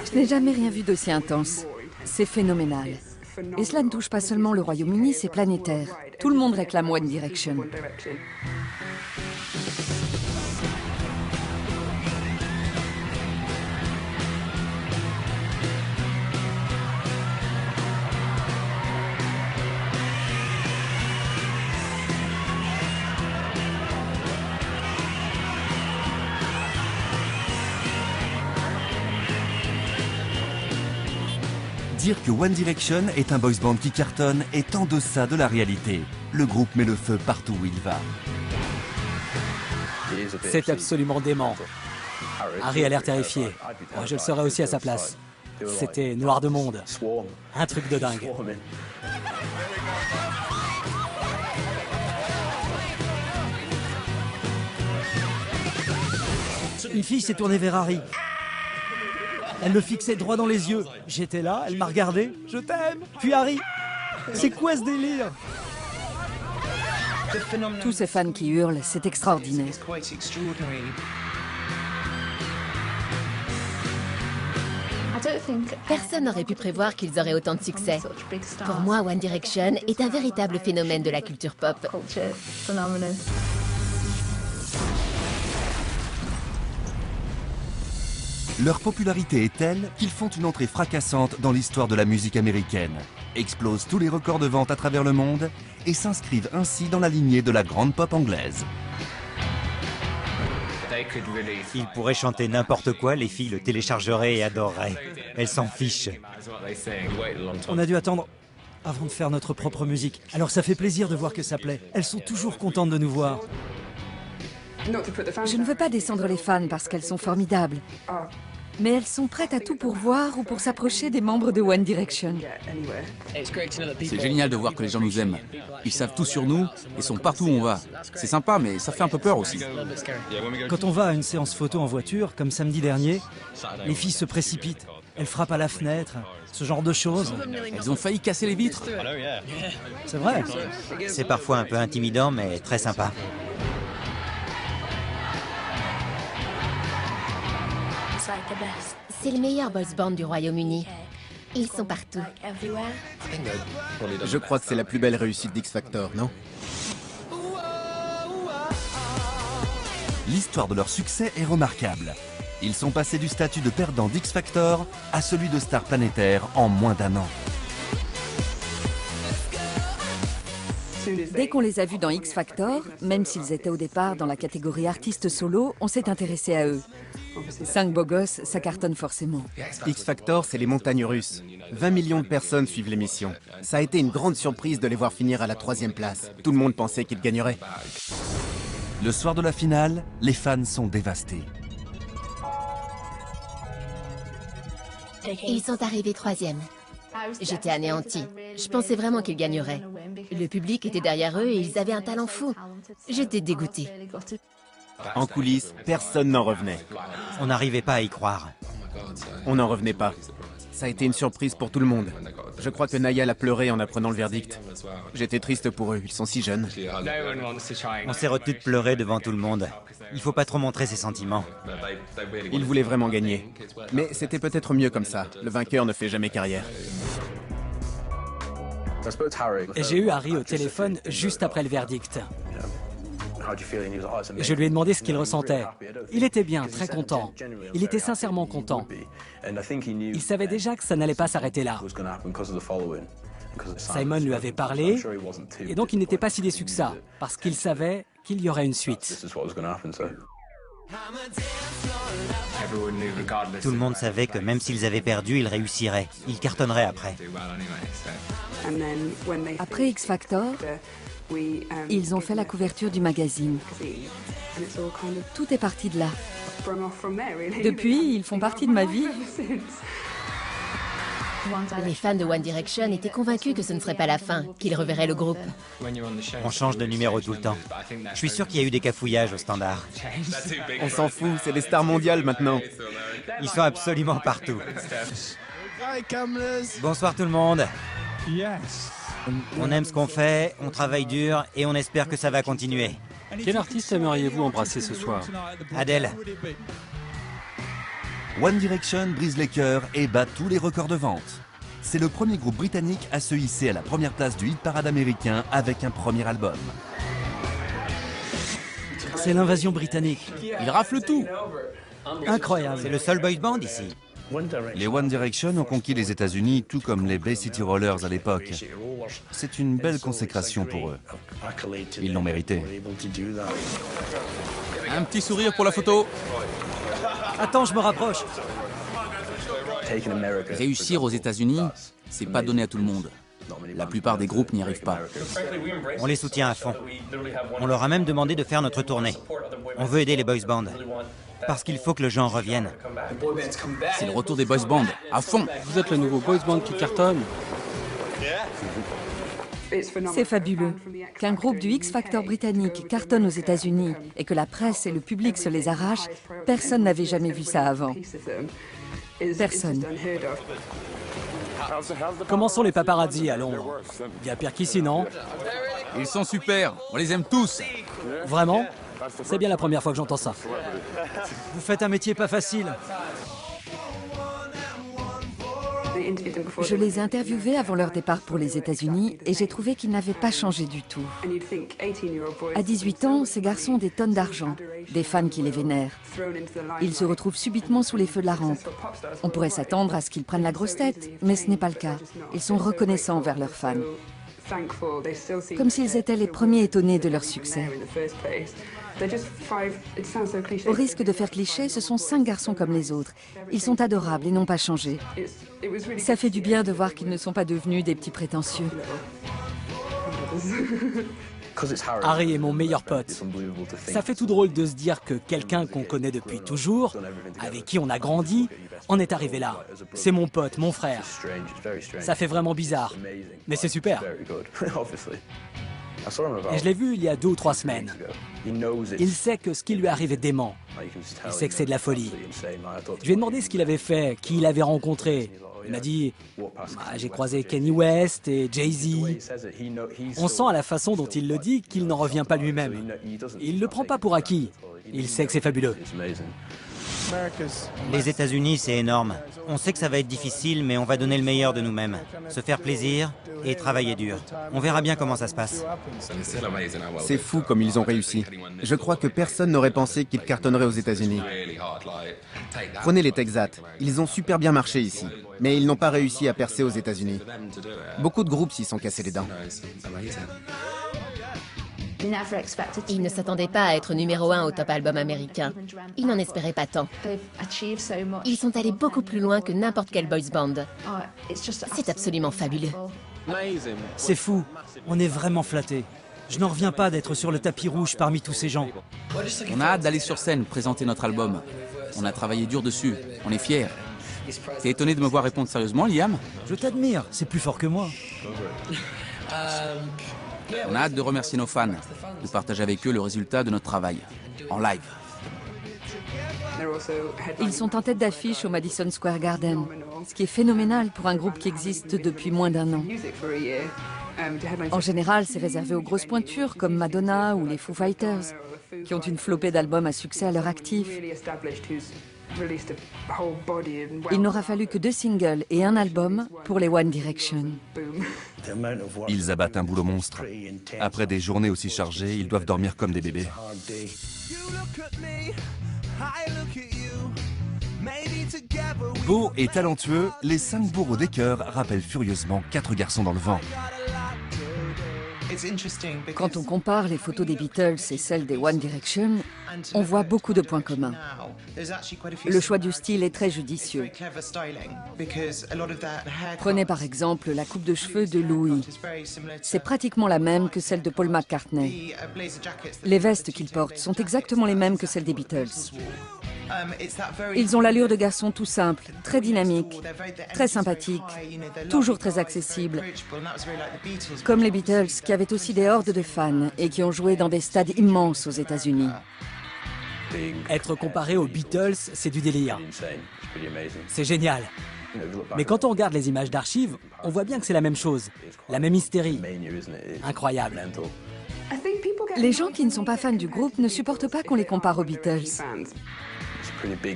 Je n'ai jamais rien vu d'aussi intense. C'est phénoménal. Et cela ne touche pas seulement le Royaume-Uni, c'est planétaire. Tout le monde réclame One Direction. Dire que One Direction est un boys band qui cartonne est en deçà de la réalité. Le groupe met le feu partout où il va. C'est absolument dément. Harry a l'air terrifié. Moi, je le serais aussi à sa place. C'était noir de monde. Un truc de dingue. Une fille s'est tournée vers Harry. Elle le fixait droit dans les yeux. J'étais là, elle m'a regardé. Je t'aime. Puis Harry, c'est quoi ce délire? Tous ces fans qui hurlent, c'est extraordinaire. Personne n'aurait pu prévoir qu'ils auraient autant de succès. Pour moi, One Direction est un véritable phénomène de la culture pop. Leur popularité est telle qu'ils font une entrée fracassante dans l'histoire de la musique américaine, explosent tous les records de vente à travers le monde et s'inscrivent ainsi dans la lignée de la grande pop anglaise. Ils pourraient chanter n'importe quoi, les filles le téléchargeraient et adoreraient. Elles s'en fichent. On a dû attendre avant de faire notre propre musique. Alors ça fait plaisir de voir que ça plaît. Elles sont toujours contentes de nous voir. Je ne veux pas descendre les fans parce qu'elles sont formidables. Mais elles sont prêtes à tout pour voir ou pour s'approcher des membres de One Direction. C'est génial de voir que les gens nous aiment. Ils savent tout sur nous et sont partout où on va. C'est sympa, mais ça fait un peu peur aussi. Quand on va à une séance photo en voiture, comme samedi dernier, les filles se précipitent. Elles frappent à la fenêtre, ce genre de choses. Elles ont failli casser les vitres. C'est vrai. C'est parfois un peu intimidant, mais très sympa. C'est le meilleur boys band du Royaume-Uni. Ils sont partout. Je crois que c'est la plus belle réussite d'X Factor, non? L'histoire de leur succès est remarquable. Ils sont passés du statut de perdant d'X Factor à celui de star planétaire en moins d'un an. Dès qu'on les a vus dans X Factor, même s'ils étaient au départ dans la catégorie artistes solo, on s'est intéressé à eux. 5 beaux gosses, ça cartonne forcément. X Factor, c'est les montagnes russes. 20 millions de personnes suivent l'émission. Ça a été une grande surprise de les voir finir à la 3e place. Tout le monde pensait qu'ils gagneraient. Le soir de la finale, les fans sont dévastés. Ils sont arrivés 3e. J'étais anéantie. Je pensais vraiment qu'ils gagneraient. Le public était derrière eux et ils avaient un talent fou. J'étais dégoûtée. En coulisses, personne n'en revenait. On n'arrivait pas à y croire. On n'en revenait pas. Ça a été une surprise pour tout le monde. Je crois que Niall a pleuré en apprenant le verdict. J'étais triste pour eux, ils sont si jeunes. On s'est retenu de pleurer devant tout le monde. Il faut pas trop montrer ses sentiments. Ils voulaient vraiment gagner. Mais c'était peut-être mieux comme ça. Le vainqueur ne fait jamais carrière. J'ai eu Harry au téléphone juste après le verdict. Je lui ai demandé ce qu'il ressentait. Il était bien, très content. Il était sincèrement content. Il savait déjà que ça n'allait pas s'arrêter là. Simon lui avait parlé, et donc il n'était pas si déçu que ça, parce qu'il savait qu'il y aurait une suite. Tout le monde savait que même s'ils avaient perdu, ils réussiraient. Ils cartonneraient après. Après X Factor, ils ont fait la couverture du magazine. Tout est parti de là. Depuis, ils font partie de ma vie. Les fans de One Direction étaient convaincus que ce ne serait pas la fin, qu'ils reverraient le groupe. On change de numéro tout le temps. Je suis sûr qu'il y a eu des cafouillages au Standard. On s'en fout, c'est les stars mondiales maintenant. Ils sont absolument partout. Bonsoir tout le monde. On aime ce qu'on fait, on travaille dur et on espère que ça va continuer. Quel artiste aimeriez-vous embrasser ce soir? Adèle. One Direction brise les cœurs et bat tous les records de vente. C'est le premier groupe britannique à se hisser à la première place du hit-parade américain avec un premier album. C'est l'invasion britannique. Ils raflent tout. Incroyable. C'est le seul boy band ici. Les One Direction ont conquis les États-Unis, tout comme les Bay City Rollers à l'époque. C'est une belle consécration pour eux. Ils l'ont mérité. Un petit sourire pour la photo. Attends, je me rapproche. Réussir aux États-Unis, c'est pas donné à tout le monde. La plupart des groupes n'y arrivent pas. On les soutient à fond. On leur a même demandé de faire notre tournée. On veut aider les boys bands. Parce qu'il faut que le genre revienne. C'est le retour des boys bands, à fond. Vous êtes le nouveau boys band qui cartonne. C'est fabuleux. Qu'un groupe du X Factor britannique cartonne aux États-Unis et que la presse et le public se les arrachent, personne n'avait jamais vu ça avant. Personne. Comment sont les paparazzis à Londres? Il y a pire qu'ici, non? Ils sont super, on les aime tous. Vraiment? C'est bien la première fois que j'entends ça. Vous faites un métier pas facile. Je les ai interviewés avant leur départ pour les États-Unis et j'ai trouvé qu'ils n'avaient pas changé du tout. À 18 ans, ces garçons ont des tonnes d'argent, des fans qui les vénèrent. Ils se retrouvent subitement sous les feux de la rampe. On pourrait s'attendre à ce qu'ils prennent la grosse tête, mais ce n'est pas le cas. Ils sont reconnaissants envers leurs fans. Comme s'ils étaient les premiers étonnés de leur succès. Au risque de faire cliché, ce sont 5 garçons comme les autres. Ils sont adorables et n'ont pas changé. Ça fait du bien de voir qu'ils ne sont pas devenus des petits prétentieux. Harry est mon meilleur pote. Ça fait tout drôle de se dire que quelqu'un qu'on connaît depuis toujours, avec qui on a grandi, en est arrivé là. C'est mon pote, mon frère. Ça fait vraiment bizarre, mais c'est super. Et je l'ai vu il y a 2 ou 3 semaines. Il sait que ce qui lui arrive est dément. Il sait que c'est de la folie. Je lui ai demandé ce qu'il avait fait, qui il avait rencontré. Il m'a dit j'ai croisé Kanye West et Jay-Z. On sent à la façon dont il le dit qu'il n'en revient pas lui-même. Il ne le prend pas pour acquis. Il sait que c'est fabuleux. Les États-Unis, c'est énorme. On sait que ça va être difficile, mais on va donner le meilleur de nous-mêmes. Se faire plaisir et travailler dur. On verra bien comment ça se passe. C'est fou comme ils ont réussi. Je crois que personne n'aurait pensé qu'ils cartonneraient aux États-Unis. Prenez les Texans. Ils ont super bien marché ici, mais ils n'ont pas réussi à percer aux États-Unis. Beaucoup de groupes s'y sont cassés les dents. Ils ne s'attendaient pas à être numéro 1 au top album américain. Ils n'en espéraient pas tant. Ils sont allés beaucoup plus loin que n'importe quel boys band. C'est absolument fabuleux. C'est fou. On est vraiment flattés. Je n'en reviens pas d'être sur le tapis rouge parmi tous ces gens. On a hâte d'aller sur scène présenter notre album. On a travaillé dur dessus, on est fiers. T'es étonné de me voir répondre sérieusement, Liam? Je t'admire, c'est plus fort que moi. On a hâte de remercier nos fans, de partager avec eux le résultat de notre travail, en live. Ils sont en tête d'affiche au Madison Square Garden, ce qui est phénoménal pour un groupe qui existe depuis moins d'1 an. En général, c'est réservé aux grosses pointures comme Madonna ou les Foo Fighters, qui ont une flopée d'albums à succès à leur actif. Il n'aura fallu que 2 singles et un album pour les One Direction. Ils abattent un boulot monstre. Après des journées aussi chargées, ils doivent dormir comme des bébés. Beaux et talentueux, les 5 bourreaux des chœurs rappellent furieusement 4 garçons dans le vent. Quand on compare les photos des Beatles et celles des One Direction, on voit beaucoup de points communs. Le choix du style est très judicieux. Prenez par exemple la coupe de cheveux de Louis. C'est pratiquement la même que celle de Paul McCartney. Les vestes qu'ils portent sont exactement les mêmes que celles des Beatles. Ils ont l'allure de garçons tout simples, très dynamiques, très sympathiques, toujours très accessibles. Comme les Beatles, qui avaient aussi des hordes de fans et qui ont joué dans des stades immenses aux États-Unis. Être comparé aux Beatles, c'est du délire. C'est génial. Mais quand on regarde les images d'archives, on voit bien que c'est la même chose, la même hystérie. Incroyable. Les gens qui ne sont pas fans du groupe ne supportent pas qu'on les compare aux Beatles.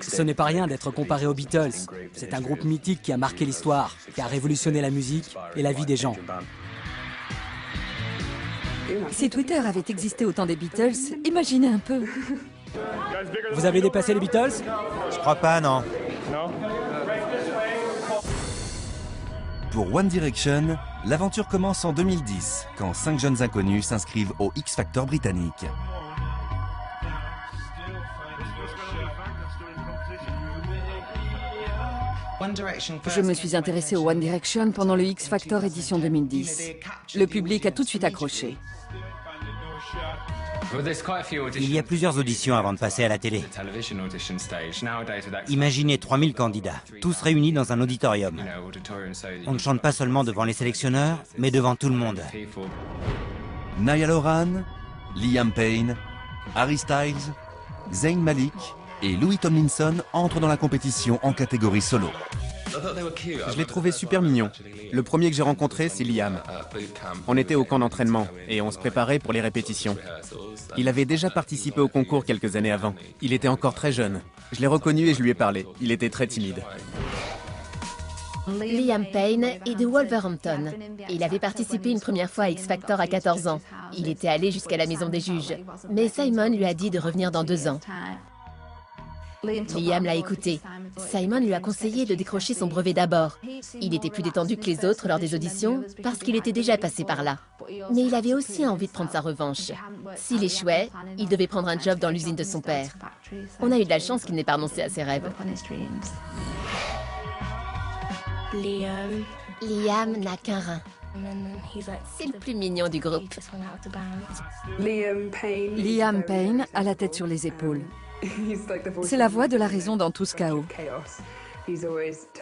Ce n'est pas rien d'être comparé aux Beatles. C'est un groupe mythique qui a marqué l'histoire, qui a révolutionné la musique et la vie des gens. Si Twitter avait existé au temps des Beatles, imaginez un peu. Vous avez dépassé les Beatles? Je crois pas, non. Pour One Direction, l'aventure commence en 2010, quand 5 jeunes inconnus s'inscrivent au X Factor britannique. Je me suis intéressée au One Direction pendant le X Factor édition 2010. Le public a tout de suite accroché. Il y a plusieurs auditions avant de passer à la télé. Imaginez 3000 candidats, tous réunis dans un auditorium. On ne chante pas seulement devant les sélectionneurs, mais devant tout le monde. Niall Horan, Liam Payne, Harry Styles, Zayn Malik et Louis Tomlinson entrent dans la compétition en catégorie solo. Je l'ai trouvé super mignon. Le premier que j'ai rencontré, c'est Liam. On était au camp d'entraînement et on se préparait pour les répétitions. Il avait déjà participé au concours quelques années avant. Il était encore très jeune. Je l'ai reconnu et je lui ai parlé. Il était très timide. Liam Payne est de Wolverhampton. Il avait participé une première fois à X Factor à 14 ans. Il était allé jusqu'à la maison des juges. Mais Simon lui a dit de revenir dans 2 ans. Liam l'a écouté. Simon lui a conseillé de décrocher son brevet d'abord. Il était plus détendu que les autres lors des auditions parce qu'il était déjà passé par là. Mais il avait aussi envie de prendre sa revanche. S'il échouait, il devait prendre un job dans l'usine de son père. On a eu de la chance qu'il n'ait pas renoncé à ses rêves. Liam n'a qu'un rein. C'est le plus mignon du groupe. Liam Payne a la tête sur les épaules. C'est la voix de la raison dans tout ce chaos.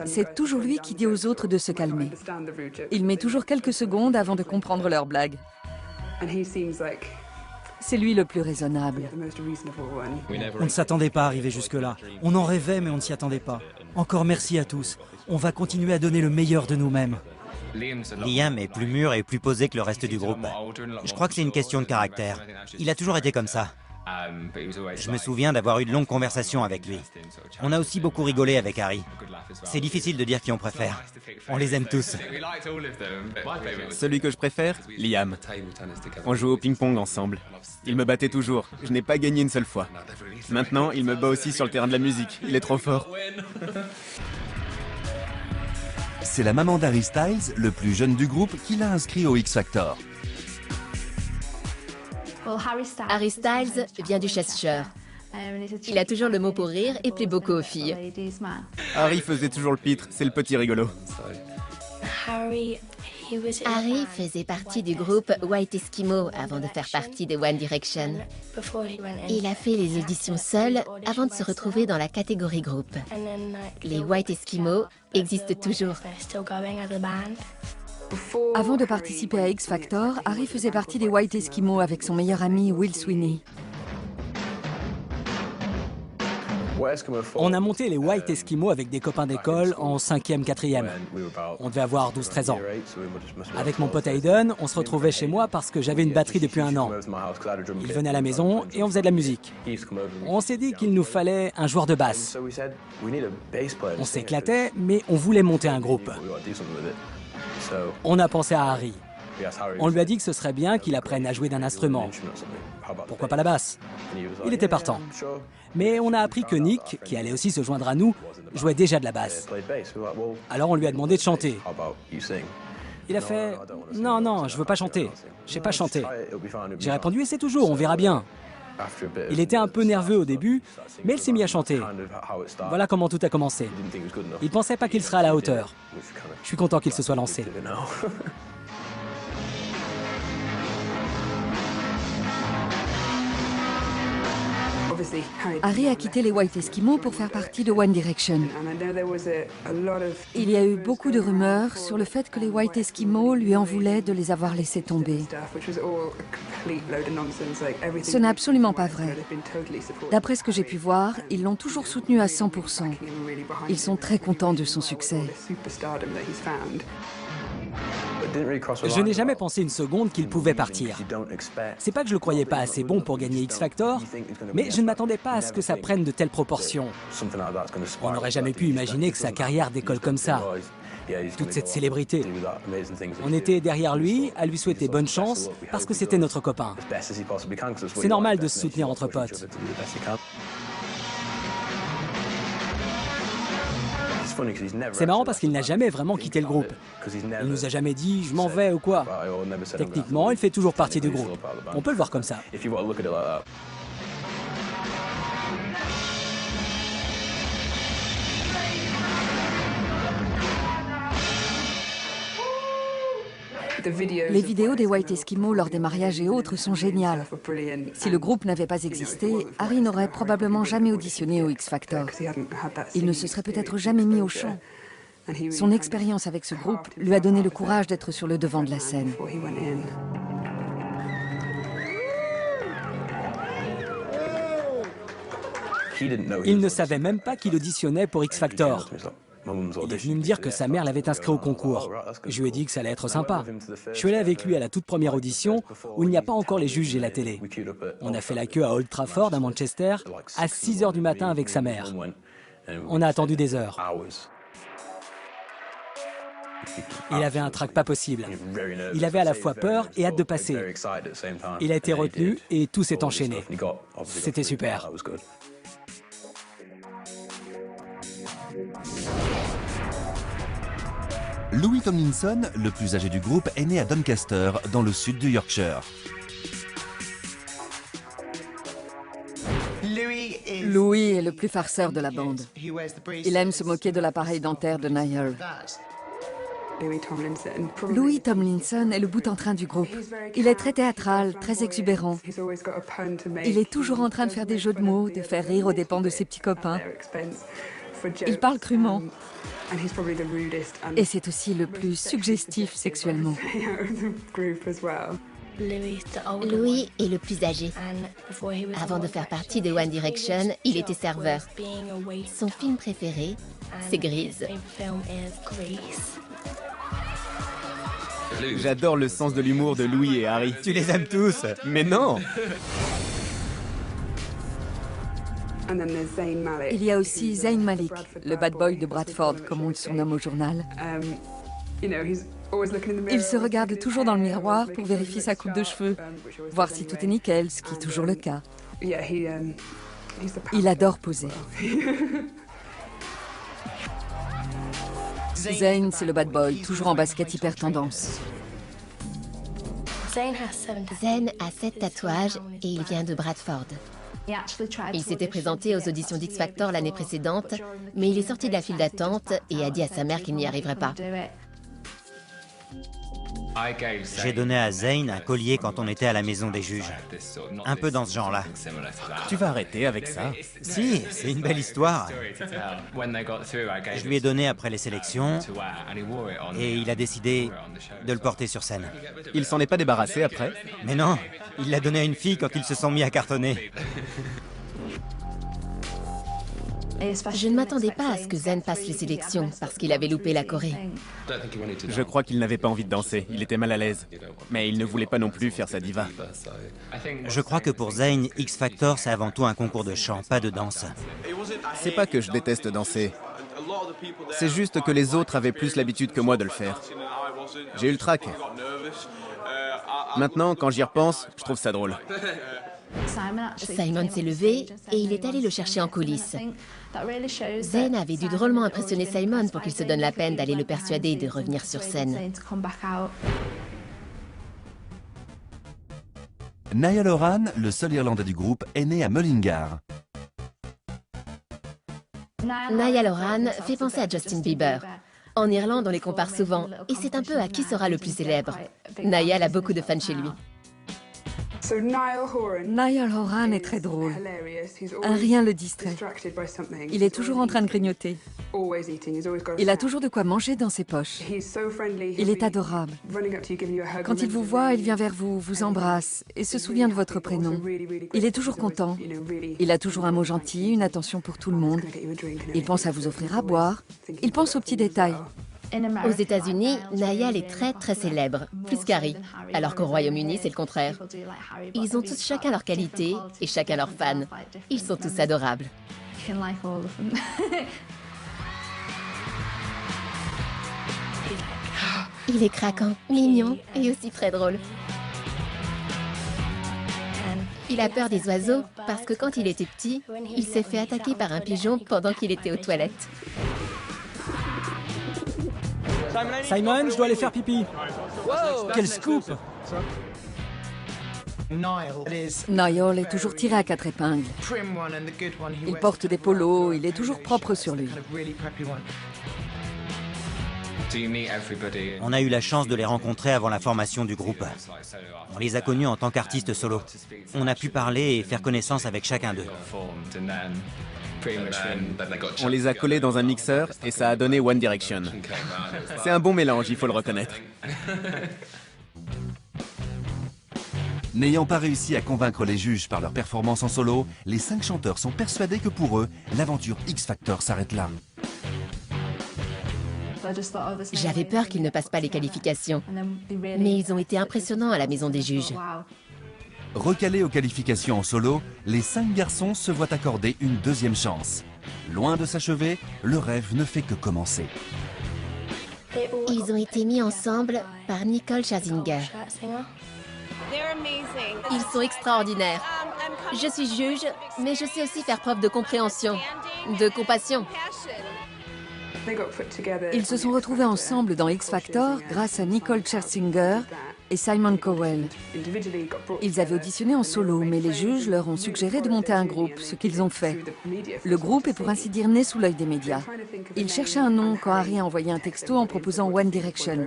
C'est toujours lui qui dit aux autres de se calmer. Il met toujours quelques secondes avant de comprendre leurs blagues. C'est lui le plus raisonnable. On ne s'attendait pas à arriver jusque-là. On en rêvait, mais on ne s'y attendait pas. Encore merci à tous. On va continuer à donner le meilleur de nous-mêmes. Liam est plus mûr et plus posé que le reste du groupe. Je crois que c'est une question de caractère. Il a toujours été comme ça. Je me souviens d'avoir eu de longues conversations avec lui. On a aussi beaucoup rigolé avec Harry. C'est difficile de dire qui on préfère. On les aime tous. Celui que je préfère, Liam. On joue au ping-pong ensemble. Il me battait toujours. Je n'ai pas gagné une seule fois. Maintenant, il me bat aussi sur le terrain de la musique. Il est trop fort. C'est la maman d'Harry Styles, le plus jeune du groupe, qui l'a inscrit au X Factor. Harry Styles vient du Cheshire. Il a toujours le mot pour rire et plaît beaucoup aux filles. Harry faisait toujours le pitre, c'est le petit rigolo. Harry faisait partie du groupe White Eskimo avant de faire partie de One Direction. Il a fait les auditions seul avant de se retrouver dans la catégorie groupe. Les White Eskimo existent toujours. Avant de participer à X Factor, Harry faisait partie des White Eskimo avec son meilleur ami Will Sweeney. On a monté les White Eskimo avec des copains d'école en 5e, 4e. On devait avoir 12-13 ans. Avec mon pote Hayden, on se retrouvait chez moi parce que j'avais une batterie depuis 1 an. Il venait à la maison et on faisait de la musique. On s'est dit qu'il nous fallait un joueur de basse. On s'éclatait, mais on voulait monter un groupe. On a pensé à Harry. On lui a dit que ce serait bien qu'il apprenne à jouer d'un instrument. Pourquoi pas la basse? Il était partant. Mais on a appris que Nick, qui allait aussi se joindre à nous, jouait déjà de la basse. Alors on lui a demandé de chanter. Il a fait « Non, non, je veux pas chanter. Je sais pas chanter. » J'ai répondu « Et c'est toujours, on verra bien. » Il était un peu nerveux au début, mais il s'est mis à chanter. Voilà comment tout a commencé. Il pensait pas qu'il serait à la hauteur. Je suis content qu'il se soit lancé. Harry a quitté les White Eskimos pour faire partie de One Direction. Il y a eu beaucoup de rumeurs sur le fait que les White Eskimos lui en voulaient de les avoir laissés tomber. Ce n'est absolument pas vrai. D'après ce que j'ai pu voir, ils l'ont toujours soutenu à 100%. Ils sont très contents de son succès. Je n'ai jamais pensé une seconde qu'il pouvait partir. C'est pas que je le croyais pas assez bon pour gagner X Factor, mais je ne m'attendais pas à ce que ça prenne de telles proportions. On n'aurait jamais pu imaginer que sa carrière décolle comme ça. Toute cette célébrité. On était derrière lui, à lui souhaiter bonne chance, parce que c'était notre copain. C'est normal de se soutenir entre potes. C'est marrant parce qu'il n'a jamais vraiment quitté le groupe. Il nous a jamais dit « je m'en vais » ou quoi. Techniquement, il fait toujours partie du groupe. On peut le voir comme ça. Les vidéos des White Eskimos lors des mariages et autres sont géniales. Si le groupe n'avait pas existé, Harry n'aurait probablement jamais auditionné au X Factor. Il ne se serait peut-être jamais mis au chant. Son expérience avec ce groupe lui a donné le courage d'être sur le devant de la scène. Il ne savait même pas qu'il auditionnait pour X Factor. Il est venu me dire que sa mère l'avait inscrit au concours. Je lui ai dit que ça allait être sympa. Je suis allé avec lui à la toute première audition où il n'y a pas encore les juges et la télé. On a fait la queue à Old Trafford, à Manchester, à 6 h du matin avec sa mère. On a attendu des heures. Il avait un trac pas possible. Il avait à la fois peur et hâte de passer. Il a été retenu et tout s'est enchaîné. C'était super. Louis Tomlinson, le plus âgé du groupe, est né à Doncaster, dans le sud du Yorkshire. Louis est le plus farceur de la bande. Il aime se moquer de l'appareil dentaire de Niall. Louis Tomlinson est le bout en train du groupe. Il est très théâtral, très exubérant. Il est toujours en train de faire des jeux de mots, de faire rire aux dépens de ses petits copains. Il parle crûment. Et c'est aussi le plus suggestif sexuellement. Louis est le plus âgé. Avant de faire partie de One Direction, il était serveur. Son film préféré, c'est Grease. J'adore le sens de l'humour de Louis et Harry. Tu les aimes tous? Mais non! Il y a aussi Zayn Malik, le bad boy de Bradford, comme on le surnomme au journal. Il se regarde toujours dans le miroir pour vérifier sa coupe de cheveux, voir si tout est nickel, ce qui est toujours le cas. Il adore poser. Zayn, c'est le bad boy, toujours en basket hyper tendance. Zayn a 7 tatouages et il vient de Bradford. Il s'était présenté aux auditions d'X Factor l'année précédente, mais il est sorti de la file d'attente et a dit à sa mère qu'il n'y arriverait pas. J'ai donné à Zayn un collier quand on était à la maison des juges. Un peu dans ce genre-là. Tu vas arrêter avec ça? Si, c'est une belle histoire. Je lui ai donné après les sélections et il a décidé de le porter sur scène. Il s'en est pas débarrassé après? Mais non, il l'a donné à une fille quand ils se sont mis à cartonner. Je ne m'attendais pas à ce que Zayn passe les sélections parce qu'il avait loupé la Corée. Je crois qu'il n'avait pas envie de danser, il était mal à l'aise. Mais il ne voulait pas non plus faire sa diva. Je crois que pour Zayn, X Factor, c'est avant tout un concours de chant, pas de danse. C'est pas que je déteste danser. C'est juste que les autres avaient plus l'habitude que moi de le faire. J'ai eu le trac. Maintenant, quand j'y repense, je trouve ça drôle. Simon s'est levé et il est allé le chercher en coulisses. Zayn avait dû drôlement impressionner Simon pour qu'il se donne la peine d'aller le persuader de revenir sur scène. Niall Horan, le seul Irlandais du groupe, est né à Mullingar. Niall Horan fait penser à Justin Bieber. En Irlande, on les compare souvent, et c'est un peu à qui sera le plus célèbre. Niall a beaucoup de fans chez lui. Niall Horan est très drôle. Rien le distrait. Il est toujours en train de grignoter. Il a toujours de quoi manger dans ses poches. Il est adorable. Quand il vous voit, il vient vers vous, vous embrasse et se souvient de votre prénom. Il est toujours content. Il a toujours un mot gentil, une attention pour tout le monde. Il pense à vous offrir à boire. Il pense aux petits détails. Aux États-Unis, Niall est très célèbre, plus qu'Harry, alors qu'au Royaume-Uni, c'est le contraire. Ils ont tous chacun leurs qualités et chacun leurs fans. Ils sont tous adorables. Il est craquant, mignon et aussi très drôle. Il a peur des oiseaux parce que quand il était petit, il s'est fait attaquer par un pigeon pendant qu'il était aux toilettes. Simon, je dois aller faire pipi. Quel scoop! Niall est toujours tiré à 4 épingles. Il porte des polos, il est toujours propre sur lui. On a eu la chance de les rencontrer avant la formation du groupe. On les a connus en tant qu'artistes solo. On a pu parler et faire connaissance avec chacun d'eux. On les a collés dans un mixeur et ça a donné One Direction. C'est un bon mélange, il faut le reconnaître. N'ayant pas réussi à convaincre les juges par leur performance en solo, les 5 chanteurs sont persuadés que pour eux, l'aventure X Factor s'arrête là. J'avais peur qu'ils ne passent pas les qualifications, mais ils ont été impressionnants à la maison des juges. Recalés aux qualifications en solo, les 5 garçons se voient accorder une deuxième chance. Loin de s'achever, le rêve ne fait que commencer. Ils ont été mis ensemble par Nicole Scherzinger. Ils sont extraordinaires. Je suis juge, mais je sais aussi faire preuve de compréhension, de compassion. Ils se sont retrouvés ensemble dans X Factor grâce à Nicole Scherzinger et Simon Cowell. Ils avaient auditionné en solo, mais les juges leur ont suggéré de monter un groupe, ce qu'ils ont fait. Le groupe est pour ainsi dire né sous l'œil des médias. Ils cherchaient un nom quand Harry a envoyé un texto en proposant One Direction.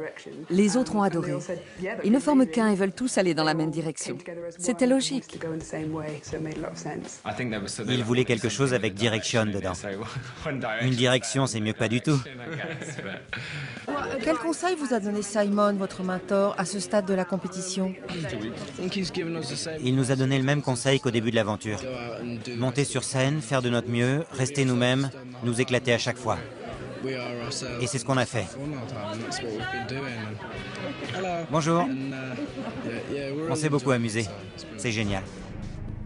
Les autres ont adoré. Ils ne forment qu'un et veulent tous aller dans la même direction. C'était logique. Ils voulaient quelque chose avec Direction dedans. Une direction, c'est mieux que pas du tout. Quel conseil vous a donné Simon, votre mentor, à ce stade de la compétition? Il nous a donné le même conseil qu'au début de l'aventure. Monter sur scène, faire de notre mieux, rester nous-mêmes, nous éclater à chaque fois. Et c'est ce qu'on a fait. Bonjour. On s'est beaucoup amusé. C'est génial.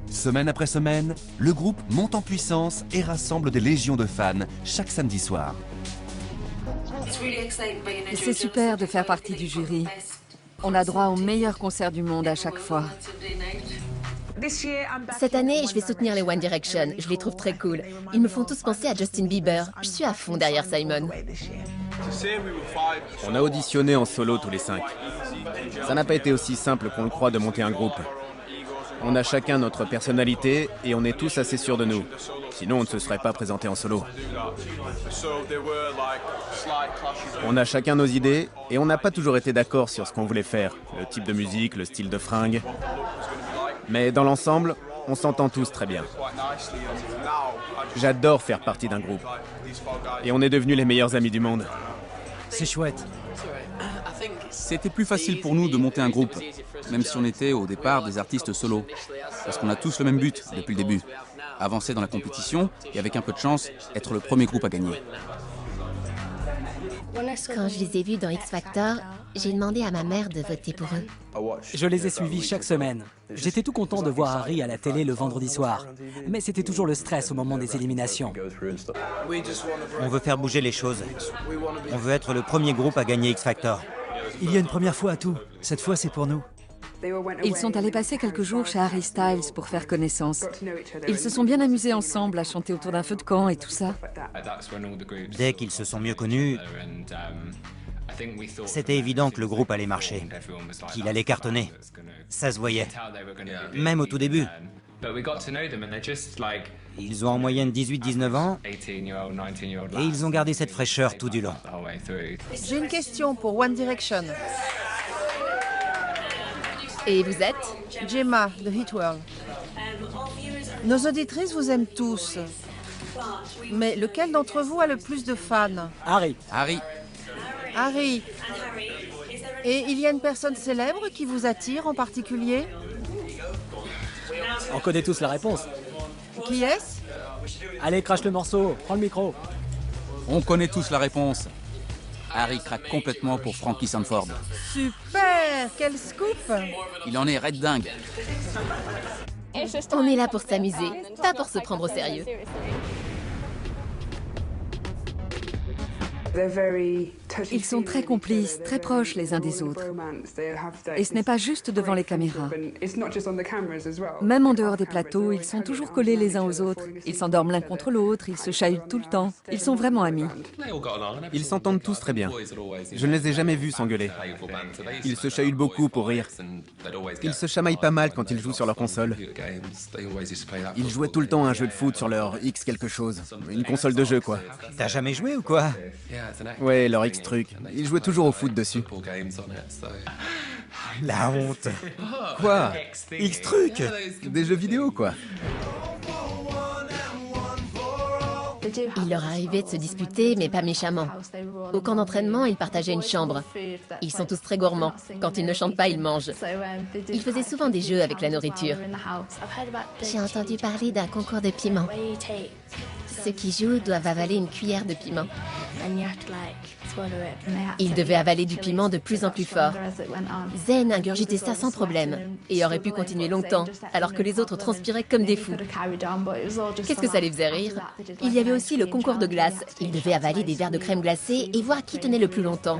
Semaine après semaine, le groupe monte en puissance et rassemble des légions de fans chaque samedi soir. C'est super de faire partie du jury. On a droit au meilleur concert du monde à chaque fois. Cette année, je vais soutenir les One Direction. Je les trouve très cool. Ils me font tous penser à Justin Bieber. Je suis à fond derrière Simon. On a auditionné en solo tous les 5. Ça n'a pas été aussi simple qu'on le croit de monter un groupe. On a chacun notre personnalité et on est tous assez sûrs de nous. Sinon, on ne se serait pas présenté en solo. On a chacun nos idées et on n'a pas toujours été d'accord sur ce qu'on voulait faire. Le type de musique, le style de fringue. Mais dans l'ensemble, on s'entend tous très bien. J'adore faire partie d'un groupe. Et on est devenus les meilleurs amis du monde. C'est chouette. C'était plus facile pour nous de monter un groupe, même si on était au départ des artistes solo. Parce qu'on a tous le même but depuis le début. Avancer dans la compétition et avec un peu de chance, être le premier groupe à gagner. Quand je les ai vus dans X Factor, j'ai demandé à ma mère de voter pour eux. Je les ai suivis chaque semaine. J'étais tout content de voir Harry à la télé le vendredi soir. Mais c'était toujours le stress au moment des éliminations. On veut faire bouger les choses. On veut être le premier groupe à gagner X Factor. Il y a une première fois à tout. Cette fois, c'est pour nous. Ils sont allés passer quelques jours chez Harry Styles pour faire connaissance. Ils se sont bien amusés ensemble à chanter autour d'un feu de camp et tout ça. Dès qu'ils se sont mieux connus, c'était évident que le groupe allait marcher, qu'il allait cartonner. Ça se voyait. Même au tout début. Ils ont en moyenne 18-19 ans et ils ont gardé cette fraîcheur tout du long. J'ai une question pour One Direction. Et vous êtes? Gemma, de Hit World. Nos auditrices vous aiment tous. Mais lequel d'entre vous a le plus de fans? Harry. Harry, Harry. Et il y a une personne célèbre qui vous attire en particulier? On connaît tous la réponse. Qui est-ce? Allez, crache le morceau, prends le micro. on connaît tous la réponse. Harry craque complètement pour Frankie Sanford. Super! Quel scoop! Il en est red dingue. On est là pour s'amuser, pas pour se prendre au sérieux. Ils sont très complices, très proches les uns des autres. Et ce n'est pas juste devant les caméras. Même en dehors des plateaux, ils sont toujours collés les uns aux autres. Ils s'endorment l'un contre l'autre, ils se chahutent tout le temps. Ils sont vraiment amis. Ils s'entendent tous très bien. Je ne les ai jamais vus s'engueuler. Ils se chahutent beaucoup pour rire. Ils se chamaillent pas mal quand ils jouent sur leur console. Ils jouaient tout le temps à un jeu de foot sur leur X quelque chose. Une console de jeu, quoi. T'as jamais joué ou quoi? Ouais, leur X truc. Ils jouaient toujours au foot dessus. La honte. Quoi? X truc. Des jeux vidéo, quoi. Il leur arrivait de se disputer, mais pas méchamment. Au camp d'entraînement, ils partageaient une chambre. Ils sont tous très gourmands. Quand ils ne chantent pas, ils mangent. Ils faisaient souvent des jeux avec la nourriture. J'ai entendu parler d'un concours de piment. Ceux qui jouent doivent avaler une cuillère de piment. Ils devaient avaler du piment de plus en plus fort. Zayn ingurgitait ça sans problème et aurait pu continuer longtemps, alors que les autres transpiraient comme des fous. Qu'est-ce que ça les faisait rire? Il y avait aussi le concours de glace. Ils devaient avaler des verres de crème glacée et voir qui tenait le plus longtemps.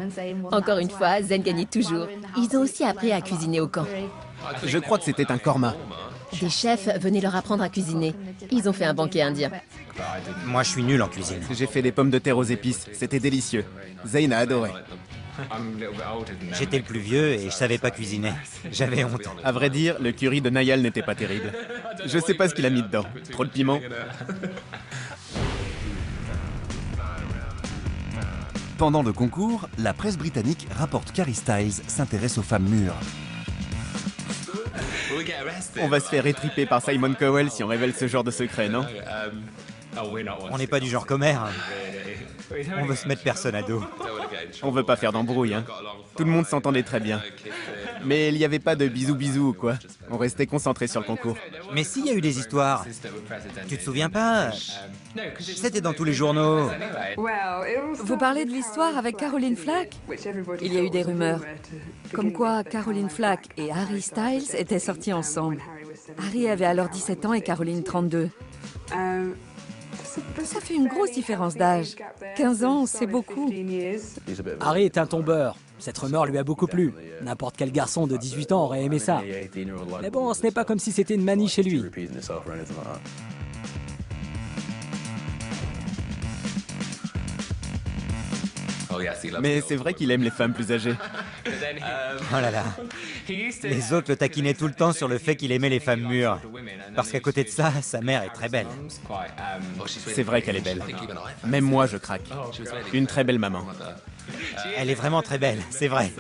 Encore une fois, Zayn gagnait toujours. Ils ont aussi appris à cuisiner au camp. Je crois que c'était un korma. Des chefs venaient leur apprendre à cuisiner. Ils ont fait un banquet indien. Moi, je suis nul en cuisine. J'ai fait des pommes de terre aux épices. C'était délicieux. Zayn a adoré. J'étais le plus vieux et je savais pas cuisiner. J'avais honte. À vrai dire, le curry de Niall n'était pas terrible. Je sais pas ce qu'il a mis dedans. Trop de piment. Pendant le concours, la presse britannique rapporte qu'Harry Styles s'intéresse aux femmes mûres. On va se faire étriper par Simon Cowell si on révèle ce genre de secret, non? On n'est pas du genre commère. On veut se mettre personne à dos. On veut pas faire d'embrouille, hein. Tout le monde s'entendait très bien. Mais il n'y avait pas de bisous ou quoi. On restait concentré sur le concours. Mais s'il y a eu des histoires, tu te souviens pas? C'était dans tous les journaux. Vous parlez de l'histoire avec Caroline Flack? Il y a eu des rumeurs. Comme quoi Caroline Flack et Harry Styles étaient sortis ensemble. Harry avait alors 17 ans et Caroline 32. Ça fait une grosse différence d'âge. 15 ans, c'est beaucoup. Harry est un tombeur. Cette rumeur lui a beaucoup plu. N'importe quel garçon de 18 ans aurait aimé ça. Mais bon, ce n'est pas comme si c'était une manie chez lui. Mais c'est vrai qu'il aime les femmes plus âgées. Oh là là. Les autres le taquinaient tout le temps sur le fait qu'il aimait les femmes mûres. Parce qu'à côté de ça, sa mère est très belle. C'est vrai qu'elle est belle. Même moi, je craque. Une très belle maman. Elle est vraiment très belle, c'est vrai.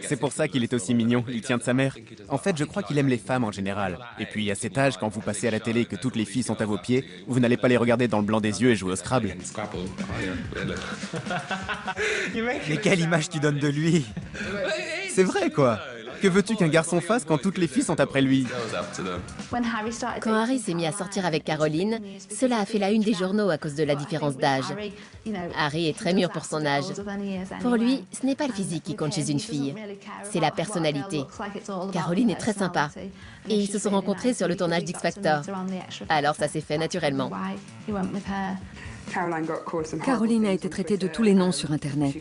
C'est pour ça qu'il est aussi mignon, il tient de sa mère. En fait, je crois qu'il aime les femmes en général. Et puis, à cet âge, quand vous passez à la télé et que toutes les filles sont à vos pieds, vous n'allez pas les regarder dans le blanc des yeux et jouer au Scrabble. Mais quelle image tu donnes de lui? C'est vrai, quoi. Que veux-tu qu'un garçon fasse quand toutes les filles sont après lui? Quand Harry s'est mis à sortir avec Caroline, cela a fait la une des journaux à cause de la différence d'âge. Harry est très mûr pour son âge. Pour lui, ce n'est pas le physique qui compte chez une fille, c'est la personnalité. Caroline est très sympa. Et ils se sont rencontrés sur le tournage d'X Factor. Alors ça s'est fait naturellement. Caroline a été traitée de tous les noms sur Internet.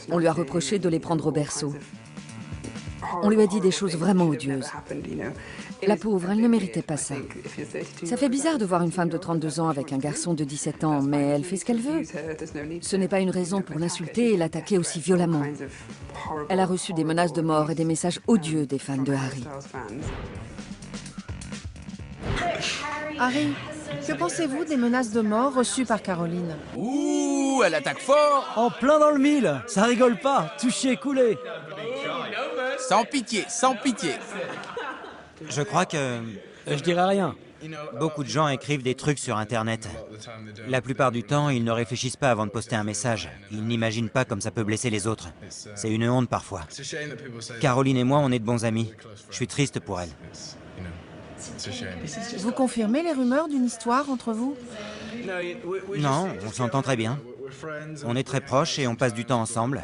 On lui a reproché de les prendre au berceau. On lui a dit des choses vraiment odieuses. La pauvre, elle ne méritait pas ça. Ça fait bizarre de voir une femme de 32 ans avec un garçon de 17 ans, mais elle fait ce qu'elle veut. Ce n'est pas une raison pour l'insulter et l'attaquer aussi violemment. Elle a reçu des menaces de mort et des messages odieux des fans de Harry. Harry, que pensez-vous des menaces de mort reçues par Caroline? Ouh, elle attaque fort. En plein dans le mille. Ça rigole pas. Touché, coulé. Sans pitié, sans pitié. Je crois que Je dirais rien. beaucoup de gens écrivent des trucs sur Internet. La plupart du temps, ils ne réfléchissent pas avant de poster un message. Ils n'imaginent pas comme ça peut blesser les autres. C'est une honte parfois. Caroline et moi, on est de bons amis. Je suis triste pour elle. Vous confirmez les rumeurs d'une histoire entre vous? Non, on s'entend très bien. On est très proches et on passe du temps ensemble.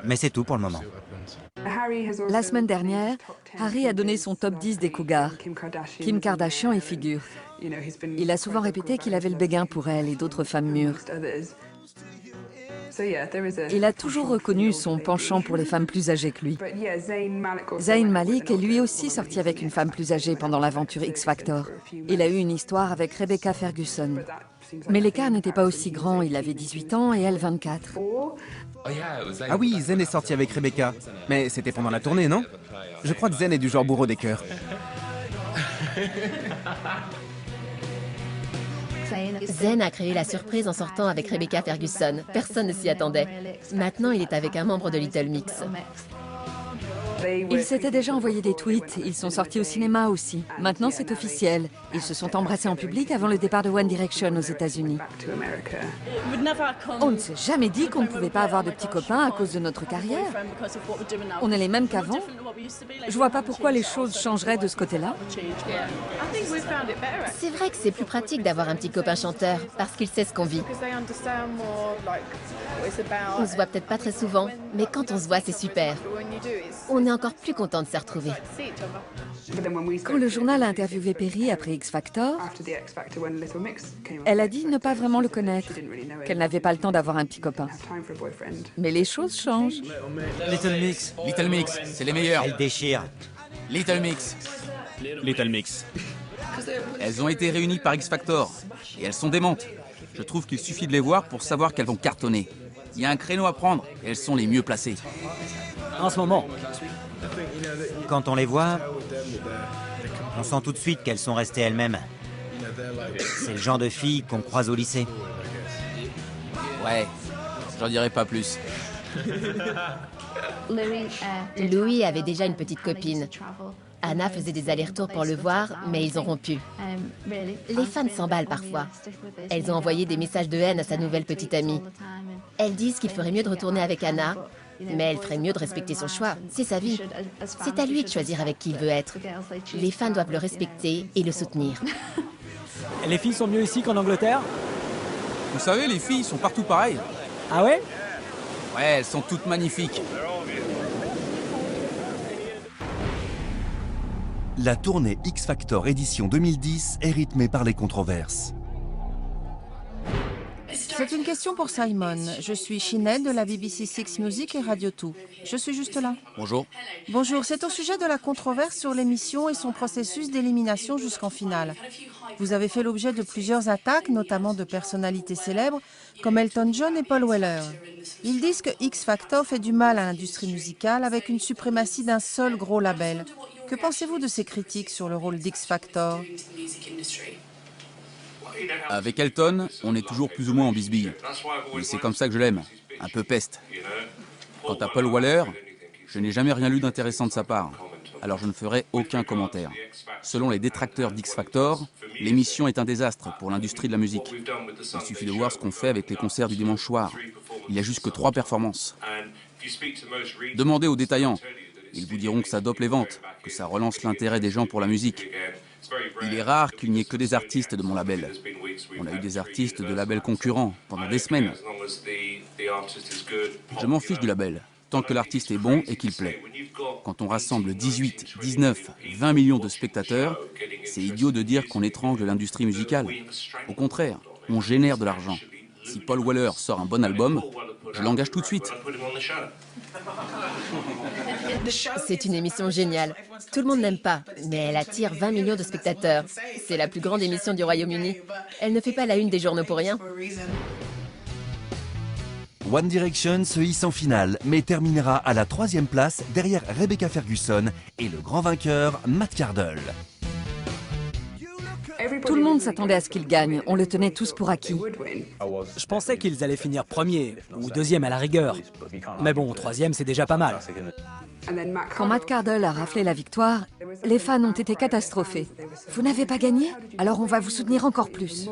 Mais c'est tout pour le moment. La semaine dernière, Harry a donné son top 10 des cougars. Kim Kardashian y figure. Il a souvent répété qu'il avait le béguin pour elle et d'autres femmes mûres. Il a toujours reconnu son penchant pour les femmes plus âgées que lui. Zayn Malik est lui aussi sorti avec une femme plus âgée pendant l'aventure X Factor. Il a eu une histoire avec Rebecca Ferguson. Mais l'écart n'était pas aussi grand, il avait 18 ans et elle 24. Ah oui, Zayn est sorti avec Rebecca. Mais c'était pendant la tournée, non? Je crois que Zayn est du genre bourreau des cœurs. Zayn a créé la surprise en sortant avec Rebecca Ferguson. Personne ne s'y attendait. Maintenant, il est avec un membre de Little Mix. Ils s'étaient déjà envoyé des tweets, ils sont sortis au cinéma aussi. Maintenant, c'est officiel. Ils se sont embrassés en public avant le départ de One Direction aux États-Unis. On ne s'est jamais dit qu'on ne pouvait pas avoir de petits copains à cause de notre carrière. On est les mêmes qu'avant. Je vois pas pourquoi les choses changeraient de ce côté-là. C'est vrai que c'est plus pratique d'avoir un petit copain chanteur, parce qu'il sait ce qu'on vit. On se voit peut-être pas très souvent, mais quand on se voit, c'est super. On est encore plus content de se retrouver. Quand le journal a interviewé Perry après X Factor, elle a dit ne pas vraiment le connaître, qu'elle n'avait pas le temps d'avoir un petit copain. Mais les choses changent. Little Mix. Little Mix, c'est les meilleurs. Elle déchire. Little Mix. Little Mix. Elles ont été réunies par X Factor. Et elles sont démentes. Je trouve qu'il suffit de les voir pour savoir qu'elles vont cartonner. Il y a un créneau à prendre et elles sont les mieux placées. En ce moment. Quand on les voit, on sent tout de suite qu'elles sont restées elles-mêmes. C'est le genre de filles qu'on croise au lycée. Ouais, j'en dirai pas plus. Louis avait déjà une petite copine. Anna faisait des allers-retours pour le voir, mais ils ont rompu. Les fans s'emballent parfois. Elles ont envoyé des messages de haine à sa nouvelle petite amie. Elles disent qu'il ferait mieux de retourner avec Anna, mais elle ferait mieux de respecter son choix. C'est sa vie. C'est à lui de choisir avec qui il veut être. Les fans doivent le respecter et le soutenir. Les filles sont mieux ici qu'en Angleterre? Vous savez, les filles sont partout pareilles. Ah ouais? Ouais, elles sont toutes magnifiques. La tournée X Factor édition 2010 est rythmée par les controverses. C'est une question pour Simon. Je suis Sinead de la BBC Six Music et Radio 2. Je suis juste là. Bonjour. Bonjour, c'est au sujet de la controverse sur l'émission et son processus d'élimination jusqu'en finale. Vous avez fait l'objet de plusieurs attaques, notamment de personnalités célèbres comme Elton John et Paul Weller. Ils disent que X Factor fait du mal à l'industrie musicale avec une suprématie d'un seul gros label. Que pensez-vous de ces critiques sur le rôle d'X Factor ? Avec Elton, on est toujours plus ou moins en bisbille. Mais c'est comme ça que je l'aime, un peu peste. Quant à Paul Weller, je n'ai jamais rien lu d'intéressant de sa part. Alors je ne ferai aucun commentaire. Selon les détracteurs d'X Factor, l'émission est un désastre pour l'industrie de la musique. Il suffit de voir ce qu'on fait avec les concerts du dimanche soir. Il n'y a juste que 3 performances. Demandez aux détaillants. Ils vous diront que ça dope les ventes, que ça relance l'intérêt des gens pour la musique. Il est rare qu'il n'y ait que des artistes de mon label. On a eu des artistes de labels concurrents pendant des semaines. Je m'en fiche du label, tant que l'artiste est bon et qu'il plaît. Quand on rassemble 18, 19, 20 millions de spectateurs, c'est idiot de dire qu'on étrangle l'industrie musicale. Au contraire, on génère de l'argent. Si Paul Weller sort un bon album, je l'engage tout de suite. C'est une émission géniale. Tout le monde n'aime pas, mais elle attire 20 millions de spectateurs. C'est la plus grande émission du Royaume-Uni. Elle ne fait pas la une des journaux pour rien. One Direction se hisse en finale, mais terminera à la 3e place derrière Rebecca Ferguson et le grand vainqueur Matt Cardle. Tout le monde s'attendait à ce qu'ils gagnent. On le tenait tous pour acquis. Je pensais qu'ils allaient finir premier, ou deuxième à la rigueur. Mais bon, troisième, c'est déjà pas mal. Quand Matt Cardle a raflé la victoire, les fans ont été catastrophés. Vous n'avez pas gagné? Alors on va vous soutenir encore plus.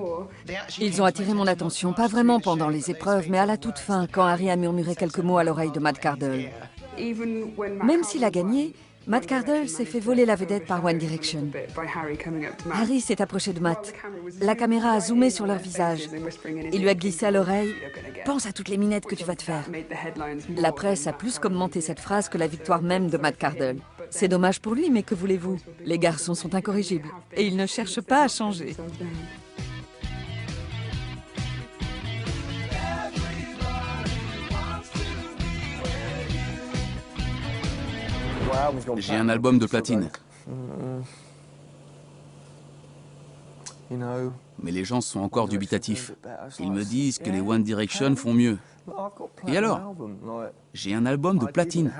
Ils ont attiré mon attention, pas vraiment pendant les épreuves, mais à la toute fin, quand Harry a murmuré quelques mots à l'oreille de Matt Cardle. Même s'il a gagné, Matt Cardle s'est fait voler la vedette par One Direction. Harry s'est approché de Matt. La caméra a zoomé sur leur visage. Il lui a glissé à l'oreille « Pense à toutes les minettes que tu vas te faire ». La presse a plus commenté cette phrase que la victoire même de Matt Cardle. C'est dommage pour lui, mais que voulez-vous? Les garçons sont incorrigibles et ils ne cherchent pas à changer. J'ai un album de platine. Mais les gens sont encore dubitatifs. Ils me disent que les One Direction font mieux. Et alors? J'ai un album de platine.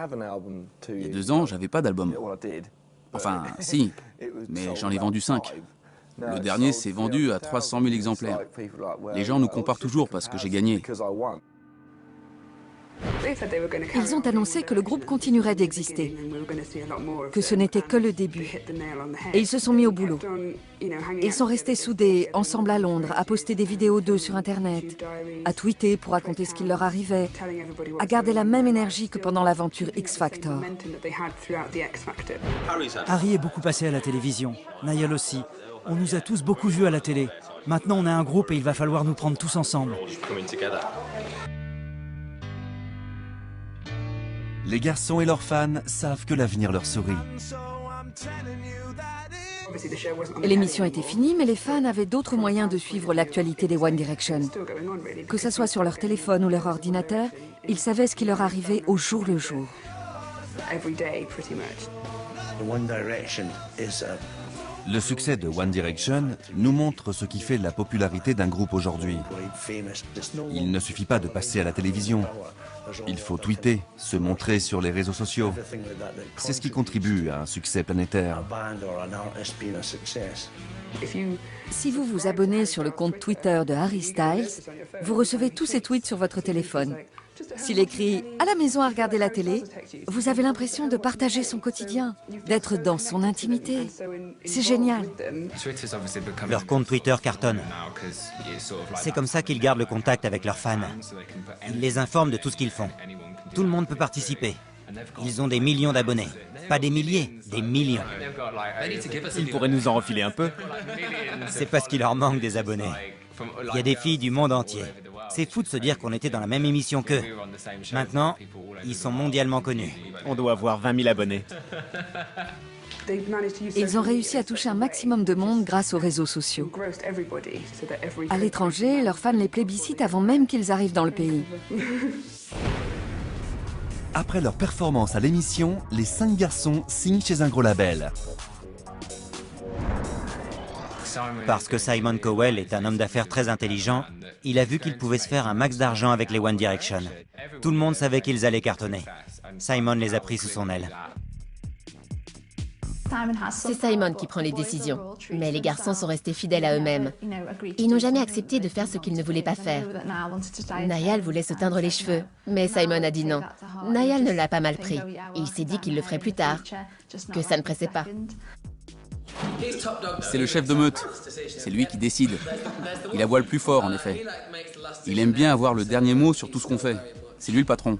Il y a 2 ans, j'avais pas d'album. Enfin, si, mais j'en ai vendu 5. Le dernier s'est vendu à 300 000 exemplaires. Les gens nous comparent toujours parce que j'ai gagné. Ils ont annoncé que le groupe continuerait d'exister, que ce n'était que le début. Et ils se sont mis au boulot. Ils sont restés soudés, ensemble à Londres, à poster des vidéos d'eux sur Internet, à tweeter pour raconter ce qui leur arrivait, à garder la même énergie que pendant l'aventure X Factor. Harry est beaucoup passé à la télévision, Niall aussi. On nous a tous beaucoup vus à la télé. Maintenant, on a un groupe et il va falloir nous prendre tous ensemble. Les garçons et leurs fans savent que l'avenir leur sourit. L'émission était finie, mais les fans avaient d'autres moyens de suivre l'actualité des One Direction. Que ce soit sur leur téléphone ou leur ordinateur, ils savaient ce qui leur arrivait au jour le jour. Le succès de One Direction nous montre ce qui fait la popularité d'un groupe aujourd'hui. Il ne suffit pas de passer à la télévision. Il faut tweeter, se montrer sur les réseaux sociaux. C'est ce qui contribue à un succès planétaire. Si vous vous abonnez sur le compte Twitter de Harry Styles, vous recevez tous ses tweets sur votre téléphone. S'il écrit « à la maison à regarder la télé », vous avez l'impression de partager son quotidien, d'être dans son intimité. C'est génial. Leur compte Twitter cartonne. C'est comme ça qu'ils gardent le contact avec leurs fans. Ils les informent de tout ce qu'ils font. Tout le monde peut participer. Ils ont des millions d'abonnés. Pas des milliers, des millions. Ils pourraient nous en refiler un peu. C'est parce qu'il leur manque des abonnés. Il y a des filles du monde entier. C'est fou de se dire qu'on était dans la même émission qu'eux. Maintenant, ils sont mondialement connus. On doit avoir 20 000 abonnés. Ils ont réussi à toucher un maximum de monde grâce aux réseaux sociaux. À l'étranger, leurs fans les plébiscitent avant même qu'ils arrivent dans le pays. Après leur performance à l'émission, les 5 garçons signent chez un gros label. Parce que Simon Cowell est un homme d'affaires très intelligent, il a vu qu'il pouvait se faire un max d'argent avec les One Direction. Tout le monde savait qu'ils allaient cartonner. Simon les a pris sous son aile. C'est Simon qui prend les décisions, mais les garçons sont restés fidèles à eux-mêmes. Ils n'ont jamais accepté de faire ce qu'ils ne voulaient pas faire. Niall voulait se teindre les cheveux, mais Simon a dit non. Niall ne l'a pas mal pris. Il s'est dit qu'il le ferait plus tard, que ça ne pressait pas. C'est le chef de meute. C'est lui qui décide. Il a voix le plus fort, en effet. Il aime bien avoir le dernier mot sur tout ce qu'on fait. C'est lui le patron.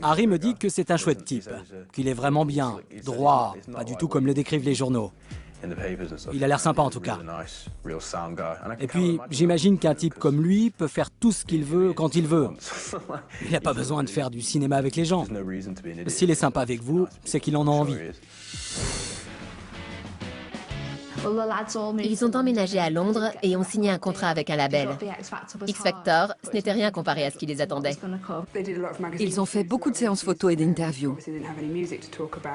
Harry me dit que c'est un chouette type, qu'il est vraiment bien, droit, pas du tout comme le décrivent les journaux. Il a l'air sympa en tout cas. Et puis, j'imagine qu'un type comme lui peut faire tout ce qu'il veut quand il veut. Il n'a pas besoin de faire du cinéma avec les gens. S'il est sympa avec vous, c'est qu'il en a envie. Ils ont emménagé à Londres et ont signé un contrat avec un label. X Factor, ce n'était rien comparé à ce qui les attendait. Ils ont fait beaucoup de séances photos et d'interviews.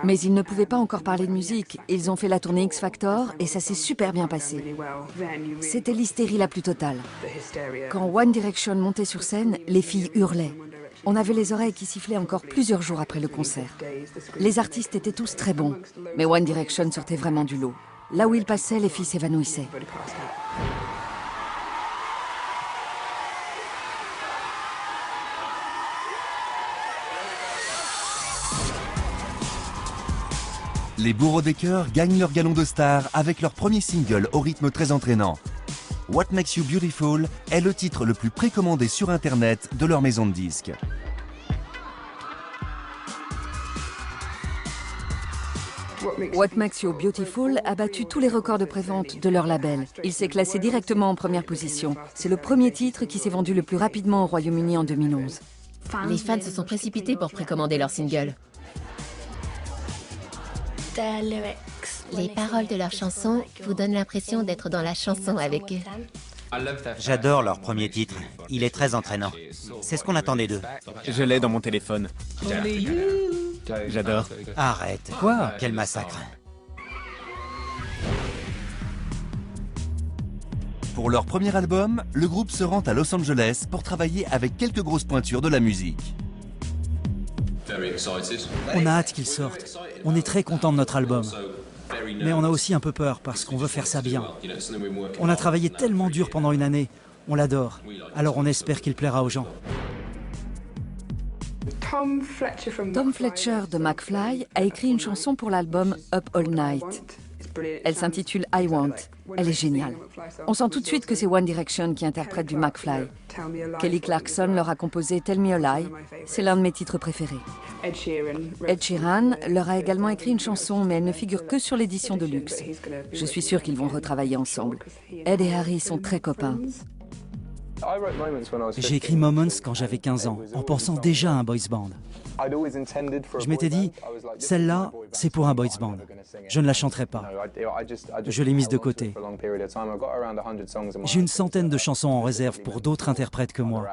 Mais ils ne pouvaient pas encore parler de musique. Ils ont fait la tournée X Factor et ça s'est super bien passé. C'était l'hystérie la plus totale. Quand One Direction montait sur scène, les filles hurlaient. On avait les oreilles qui sifflaient encore plusieurs jours après le concert. Les artistes étaient tous très bons, mais One Direction sortait vraiment du lot. Là où ils passaient, les filles s'évanouissaient. Les bourreaux des cœurs gagnent leur galon de star avec leur premier single au rythme très entraînant. What Makes You Beautiful est le titre le plus précommandé sur Internet de leur maison de disques. What Makes You Beautiful a battu tous les records de prévente de leur label. Il s'est classé directement en première position. C'est le premier titre qui s'est vendu le plus rapidement au Royaume-Uni en 2011. Les fans se sont précipités pour précommander leur single. Les paroles de leur chanson vous donnent l'impression d'être dans la chanson avec eux. J'adore leur premier titre. Il est très entraînant. C'est ce qu'on attendait d'eux. Je l'ai dans mon téléphone. J'adore. Arrête. Quoi? Quel massacre. Pour leur premier album, le groupe se rend à Los Angeles pour travailler avec quelques grosses pointures de la musique. On a hâte qu'il sorte. On est très content de notre album. Mais on a aussi un peu peur parce qu'on veut faire ça bien. On a travaillé tellement dur pendant une année. On l'adore. Alors on espère qu'il plaira aux gens. Tom Fletcher de McFly a écrit une chanson pour l'album Up All Night. Elle s'intitule I Want. Elle est géniale. On sent tout de suite que c'est One Direction qui interprète du McFly. Kelly Clarkson leur a composé Tell Me a Lie. C'est l'un de mes titres préférés. Ed Sheeran leur a également écrit une chanson, mais elle ne figure que sur l'édition de luxe. Je suis sûre qu'ils vont retravailler ensemble. Ed et Harry sont très copains. J'ai écrit Moments quand j'avais 15 ans, en pensant déjà à un boys band. Je m'étais dit, celle-là, c'est pour un boys band. Je ne la chanterai pas. Je l'ai mise de côté. J'ai une centaine de chansons en réserve pour d'autres interprètes que moi.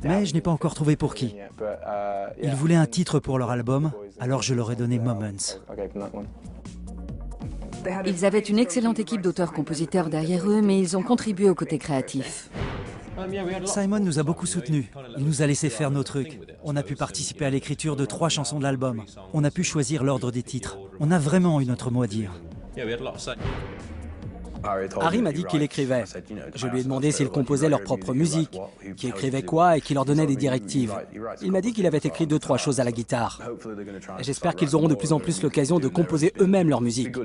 Mais je n'ai pas encore trouvé pour qui. Ils voulaient un titre pour leur album, alors je leur ai donné Moments. Ils avaient une excellente équipe d'auteurs-compositeurs derrière eux, mais ils ont contribué au côté créatif. Simon nous a beaucoup soutenus. Il nous a laissé faire nos trucs. On a pu participer à l'écriture de 3 chansons de l'album. On a pu choisir l'ordre des titres. On a vraiment eu notre mot à dire. Harry m'a dit qu'il écrivait. Je lui ai demandé s'ils composaient leur propre musique, qui écrivait quoi et qui leur donnait des directives. Il m'a dit qu'il avait écrit 2-3 choses à la guitare. J'espère qu'ils auront de plus en plus l'occasion de composer eux-mêmes leur musique.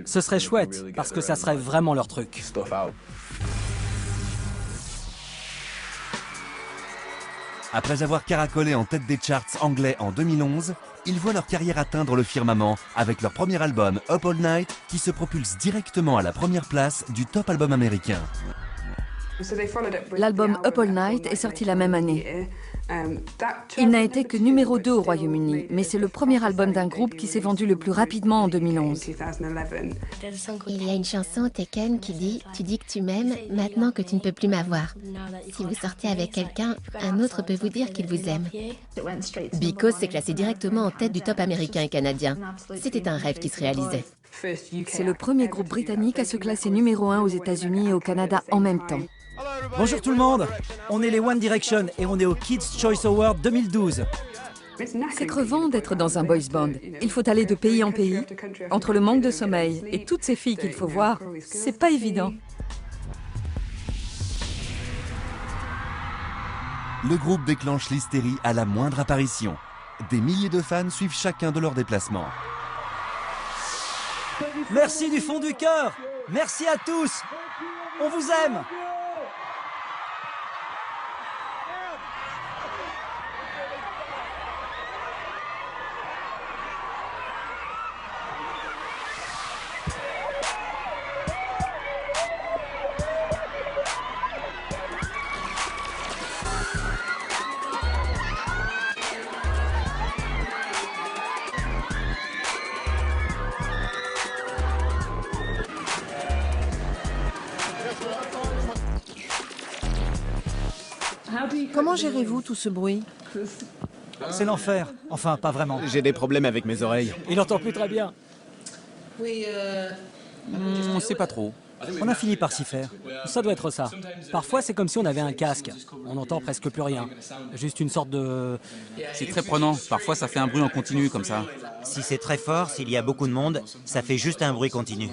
Ce serait chouette, parce que ça serait vraiment leur truc. Après avoir caracolé en tête des charts anglais en 2011, ils voient leur carrière atteindre le firmament avec leur premier album Up All Night qui se propulse directement à la première place du top album américain. L'album Up All Night est sorti la même année. Il n'a été que numéro 2 au Royaume-Uni, mais c'est le premier album d'un groupe qui s'est vendu le plus rapidement en 2011. Il y a une chanson, Taken, qui dit « Tu dis que tu m'aimes, maintenant que tu ne peux plus m'avoir. Si vous sortez avec quelqu'un, un autre peut vous dire qu'il vous aime. » Because s'est classé directement en tête du top américain et canadien. C'était un rêve qui se réalisait. C'est le premier groupe britannique à se classer numéro 1 aux États-Unis et au Canada en même temps. Bonjour tout le monde, on est les One Direction et on est au Kids Choice Award 2012. C'est crevant d'être dans un boys band. Il faut aller de pays en pays, entre le manque de sommeil et toutes ces filles qu'il faut voir, c'est pas évident. Le groupe déclenche l'hystérie à la moindre apparition. Des milliers de fans suivent chacun de leurs déplacements. Merci du fond du cœur, merci à tous, on vous aime. Comment gérez-vous tout ce bruit? C'est l'enfer. Enfin, pas vraiment. J'ai des problèmes avec mes oreilles. Il n'entend plus très bien. On sait pas trop. On a fini par s'y faire. Ça doit être ça. Parfois, c'est comme si on avait un casque. On n'entend presque plus rien. Juste une sorte de... C'est très prenant. Parfois, ça fait un bruit en continu comme ça. Si c'est très fort, s'il y a beaucoup de monde, ça fait juste un bruit continu.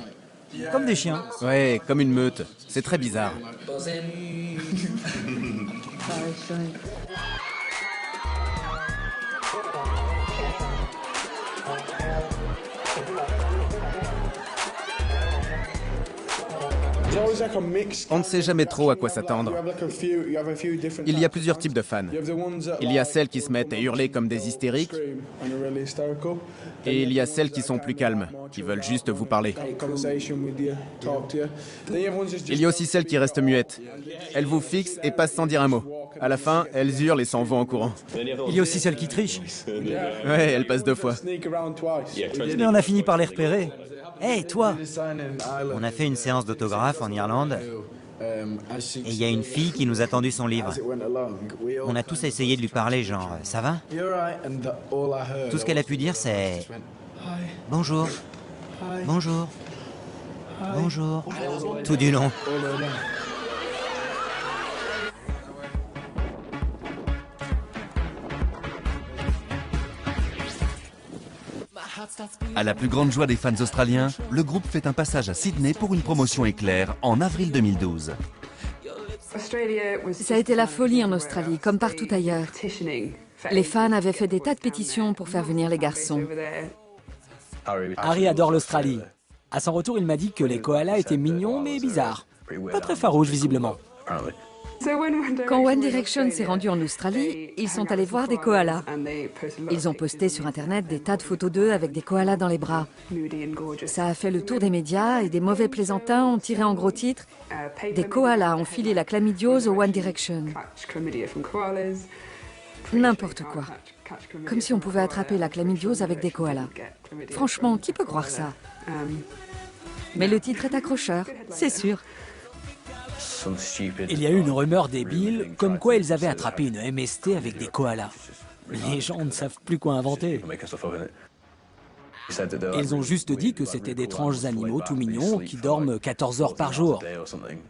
Comme des chiens. Ouais, comme une meute. C'est très bizarre. On ne sait jamais trop à quoi s'attendre. Il y a plusieurs types de fans. Il y a celles qui se mettent à hurler comme des hystériques. Et il y a celles qui sont plus calmes, qui veulent juste vous parler. Il y a aussi celles qui restent muettes. Elles vous fixent et passent sans dire un mot. À la fin, elles hurlent et s'en vont en courant. Il y a aussi celles qui trichent. Ouais, elles passent 2 fois. Mais on a fini par les repérer. Hé, toi! On a fait une séance d'autographe en Irlande et il y a une fille qui nous a tendu son livre. On a tous essayé de lui parler, genre « ça va ?» Tout ce qu'elle a pu dire, c'est « bonjour, bonjour, bonjour », tout du long. À la plus grande joie des fans australiens, le groupe fait un passage à Sydney pour une promotion éclair en avril 2012. Ça a été la folie en Australie, comme partout ailleurs. Les fans avaient fait des tas de pétitions pour faire venir les garçons. Harry adore l'Australie. À son retour, il m'a dit que les koalas étaient mignons mais bizarres. Pas très farouches, visiblement. Quand One Direction s'est rendu en Australie, ils sont allés voir des koalas. Ils ont posté sur Internet des tas de photos d'eux avec des koalas dans les bras. Ça a fait le tour des médias et des mauvais plaisantins ont tiré en gros titres « Des koalas ont filé la chlamydiose au One Direction ». N'importe quoi. Comme si on pouvait attraper la chlamydiose avec des koalas. Franchement, qui peut croire ça? Mais le titre est accrocheur, c'est sûr. Il y a eu une rumeur débile, comme quoi ils avaient attrapé une MST avec des koalas. Les gens ne savent plus quoi inventer. Ils ont juste dit que c'était d'étranges animaux tout mignons qui dorment 14 heures par jour.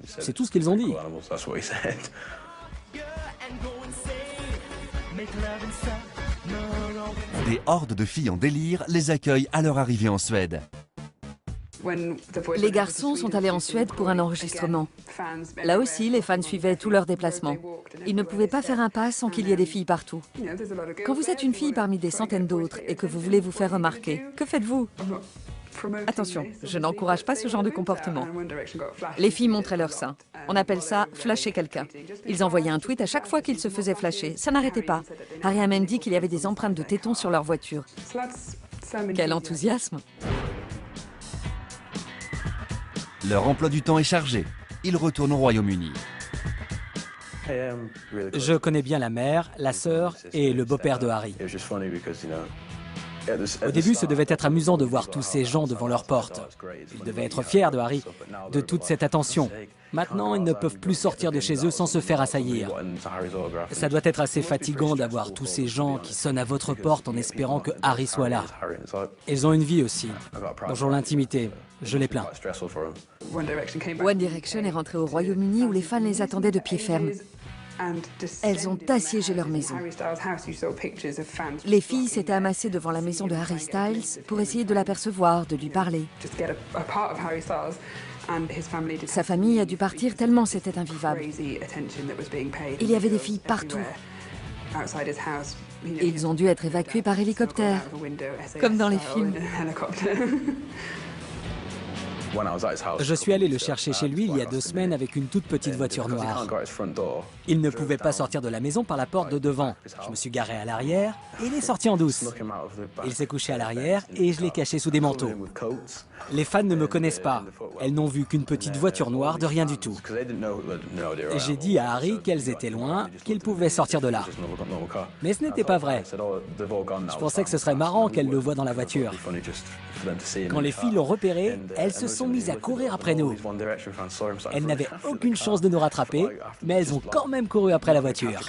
C'est tout ce qu'ils ont dit. Des hordes de filles en délire les accueillent à leur arrivée en Suède. Les garçons sont allés en Suède pour un enregistrement. Là aussi, les fans suivaient tous leurs déplacements. Ils ne pouvaient pas faire un pas sans qu'il y ait des filles partout. Quand vous êtes une fille parmi des centaines d'autres et que vous voulez vous faire remarquer, que faites-vous? Attention, je n'encourage pas ce genre de comportement. Les filles montraient leurs seins. On appelle ça « flasher quelqu'un ». Ils envoyaient un tweet à chaque fois qu'ils se faisaient flasher. Ça n'arrêtait pas. Harry a même dit qu'il y avait des empreintes de tétons sur leur voiture. Quel enthousiasme! Leur emploi du temps est chargé. Ils retournent au Royaume-Uni. Je connais bien la mère, la sœur et le beau-père de Harry. Au début, ce devait être amusant de voir tous ces gens devant leur porte. Ils devaient être fiers de Harry, de toute cette attention. Maintenant, ils ne peuvent plus sortir de chez eux sans se faire assaillir. Ça doit être assez fatigant d'avoir tous ces gens qui sonnent à votre porte en espérant que Harry soit là. Ils ont une vie aussi. Bonjour l'intimité, je les plains. One Direction est rentré au Royaume-Uni où les fans les attendaient de pied ferme. Elles ont assiégé leur maison. Les filles s'étaient amassées devant la maison de Harry Styles pour essayer de l'apercevoir, de lui parler. Sa famille a dû partir tellement c'était invivable. Il y avait des filles partout. Et ils ont dû être évacués par hélicoptère, comme dans les films. Je suis allé le chercher chez lui il y a 2 semaines avec une toute petite voiture noire. Il ne pouvait pas sortir de la maison par la porte de devant. Je me suis garé à l'arrière et il est sorti en douce. Il s'est couché à l'arrière et je l'ai caché sous des manteaux. Les fans ne me connaissent pas. Elles n'ont vu qu'une petite voiture noire de rien du tout. J'ai dit à Harry qu'elles étaient loin, qu'ils pouvaient sortir de là. Mais ce n'était pas vrai. Je pensais que ce serait marrant qu'elles le voient dans la voiture. Quand les filles l'ont repéré, elles se sont sont mises à courir après nous. Elles n'avaient aucune chance de nous rattraper, mais elles ont quand même couru après la voiture.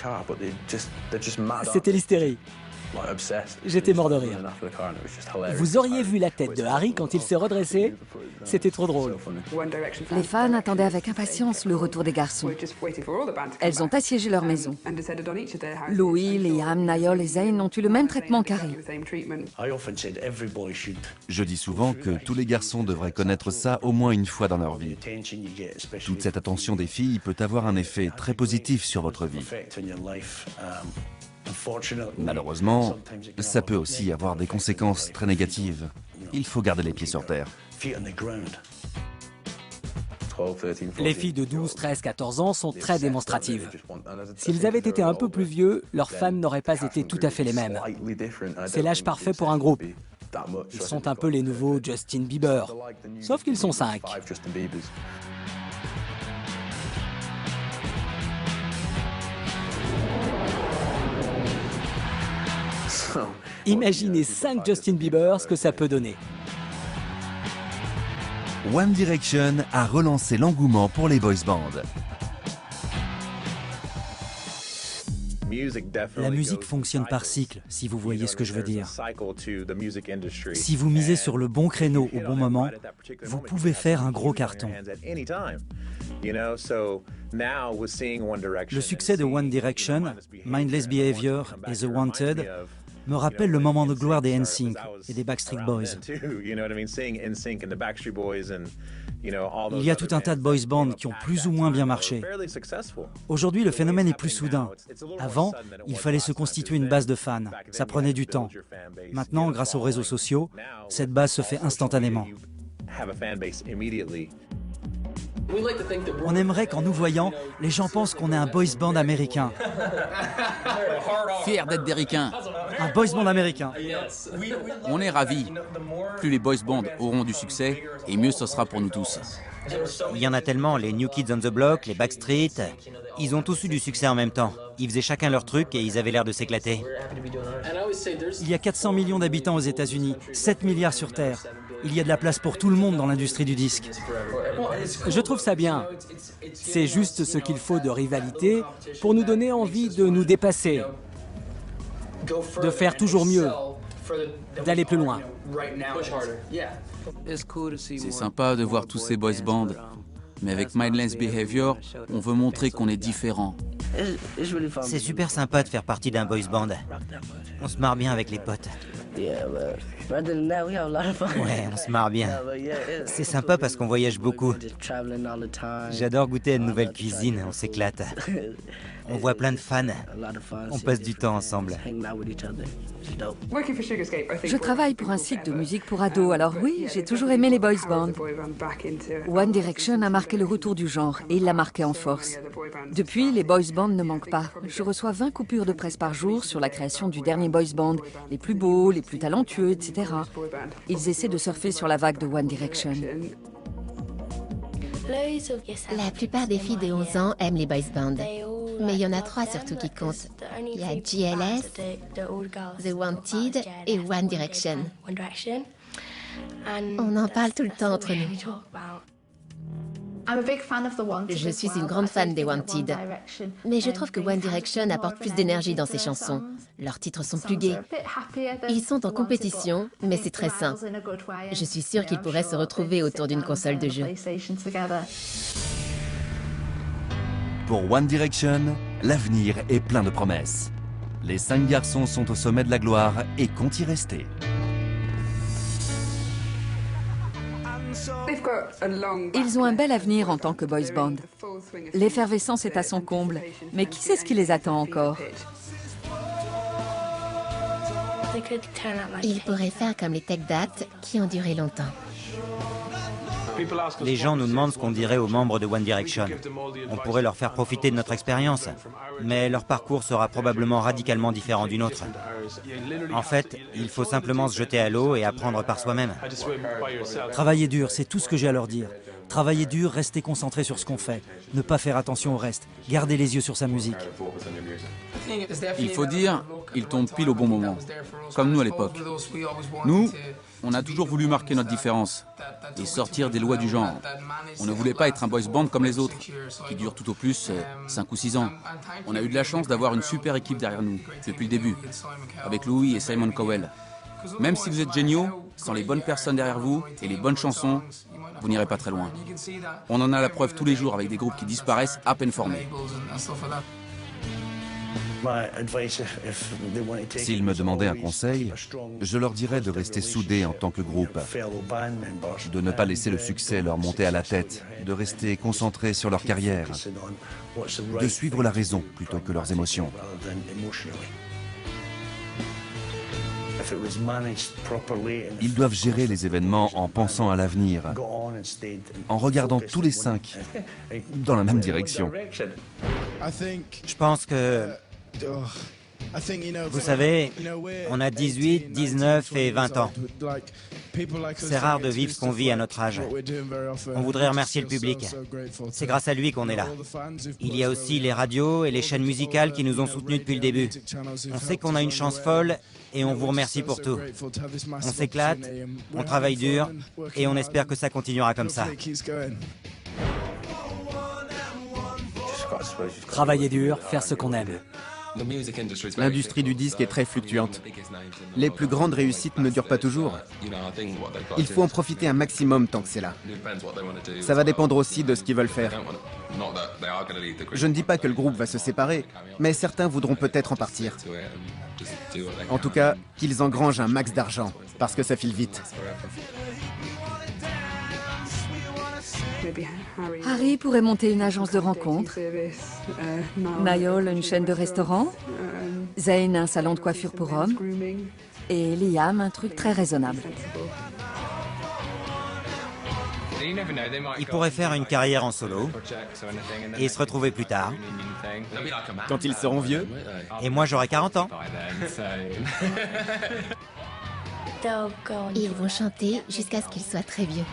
C'était l'hystérie. J'étais mort de rire. Vous auriez vu la tête de Harry quand il s'est redressé? C'était trop drôle. Les fans attendaient avec impatience le retour des garçons. Elles ont assiégé leur maison. Louis, Liam, Niall et Zayn ont eu le même traitement qu'Harry. Je dis souvent que tous les garçons devraient connaître ça au moins une fois dans leur vie. Toute cette attention des filles peut avoir un effet très positif sur votre vie. Malheureusement, ça peut aussi avoir des conséquences très négatives. Il faut garder les pieds sur terre. Les filles de 12, 13, 14 ans sont très démonstratives. S'ils avaient été un peu plus vieux, leurs fans n'auraient pas été tout à fait les mêmes. C'est l'âge parfait pour un groupe. Ils sont un peu les nouveaux Justin Bieber, sauf qu'ils sont 5. Imaginez 5 Justin Bieber, ce que ça peut donner. One Direction a relancé l'engouement pour les boys bands. La musique fonctionne par cycle, si vous voyez ce que je veux dire. Si vous misez sur le bon créneau au bon moment, vous pouvez faire un gros carton. Le succès de One Direction, Mindless Behavior et The Wanted me rappelle le moment de gloire des NSYNC et des Backstreet Boys. Il y a tout un tas de boys bands qui ont plus ou moins bien marché. Aujourd'hui, le phénomène est plus soudain. Avant, il fallait se constituer une base de fans. Ça prenait du temps. Maintenant, grâce aux réseaux sociaux, cette base se fait instantanément. On aimerait qu'en nous voyant, les gens pensent qu'on est un boys band américain. Fier d'être des ricains. Un boys band américain. On est ravis. Plus les boys bands auront du succès, et mieux ce sera pour nous tous. Il y en a tellement, les New Kids on the Block, les Backstreet, ils ont tous eu du succès en même temps. Ils faisaient chacun leur truc et ils avaient l'air de s'éclater. Il y a 400 millions d'habitants aux États-Unis, 7 milliards sur Terre. Il y a de la place pour tout le monde dans l'industrie du disque. Je trouve ça bien. C'est juste ce qu'il faut de rivalité pour nous donner envie de nous dépasser, de faire toujours mieux, d'aller plus loin. C'est sympa de voir tous ces boys bands, mais avec Mindless Behavior, on veut montrer qu'on est différent. C'est super sympa de faire partie d'un boys band. On se marre bien avec les potes. Ouais, on se marre bien. C'est sympa parce qu'on voyage beaucoup. J'adore goûter à de nouvelles cuisines, on s'éclate. On voit plein de fans. On passe du temps ensemble. Je travaille pour un site de musique pour ados, alors oui, j'ai toujours aimé les boys bands. One Direction a marqué le retour du genre et il l'a marqué en force. Depuis, les boys bands ne manquent pas. Je reçois 20 coupures de presse par jour sur la création du dernier boys band, les plus beaux, les plus talentueux, etc. Ils essaient de surfer sur la vague de One Direction. La plupart des filles de 11 ans aiment les boys bands. Mais il y en a 3 surtout qui comptent. Il y a GLS, The Wanted et One Direction. On en parle tout le temps entre nous. Je suis une grande fan des Wanted, mais je trouve que One Direction apporte plus d'énergie dans ses chansons. Leurs titres sont plus gais. Ils sont en compétition, mais c'est très sain. Je suis sûre qu'ils pourraient se retrouver autour d'une console de jeu. Pour One Direction, l'avenir est plein de promesses. Les 5 garçons sont au sommet de la gloire et comptent y rester. Ils ont un bel avenir en tant que boys band. L'effervescence est à son comble, mais qui sait ce qui les attend encore? Ils pourraient faire comme les Tech That qui ont duré longtemps. Les gens nous demandent ce qu'on dirait aux membres de One Direction. On pourrait leur faire profiter de notre expérience, mais leur parcours sera probablement radicalement différent du nôtre. En fait, il faut simplement se jeter à l'eau et apprendre par soi-même. Travailler dur, c'est tout ce que j'ai à leur dire. Travailler dur, rester concentré sur ce qu'on fait, ne pas faire attention au reste, garder les yeux sur sa musique. Il faut dire, ils tombent pile au bon moment, comme nous à l'époque. Nous, On a toujours voulu marquer notre différence et sortir des lois du genre. On ne voulait pas être un boys band comme les autres, qui durent tout au plus 5 ou 6 ans. On a eu de la chance d'avoir une super équipe derrière nous, depuis le début, avec Louis et Simon Cowell. Même si vous êtes géniaux, sans les bonnes personnes derrière vous et les bonnes chansons, vous n'irez pas très loin. On en a la preuve tous les jours avec des groupes qui disparaissent à peine formés. S'ils me demandaient un conseil, je leur dirais de rester soudés en tant que groupe, de ne pas laisser le succès leur monter à la tête, de rester concentrés sur leur carrière, de suivre la raison plutôt que leurs émotions. Ils doivent gérer les événements en pensant à l'avenir, en regardant tous les 5 dans la même direction. Je pense que... Vous savez, on a 18, 19 et 20 ans. C'est rare de vivre ce qu'on vit à notre âge. On voudrait remercier le public. C'est grâce à lui qu'on est là. Il y a aussi les radios et les chaînes musicales qui nous ont soutenus depuis le début. On sait qu'on a une chance folle et on vous remercie pour tout. On s'éclate, on travaille dur et on espère que ça continuera comme ça. Travailler dur, faire ce qu'on aime. L'industrie du disque est très fluctuante. Les plus grandes réussites ne durent pas toujours. Il faut en profiter un maximum tant que c'est là. Ça va dépendre aussi de ce qu'ils veulent faire. Je ne dis pas que le groupe va se séparer, mais certains voudront peut-être en partir. En tout cas, qu'ils engrangent un max d'argent, parce que ça file vite. Harry pourrait monter une agence de rencontres, Niall une chaîne de restaurants, Zayn un salon de coiffure pour hommes et Liam un truc très raisonnable. Ils pourraient faire une carrière en solo et se retrouver plus tard. Quand ils seront vieux. Et moi j'aurai 40 ans. Ils vont chanter jusqu'à ce qu'ils soient très vieux.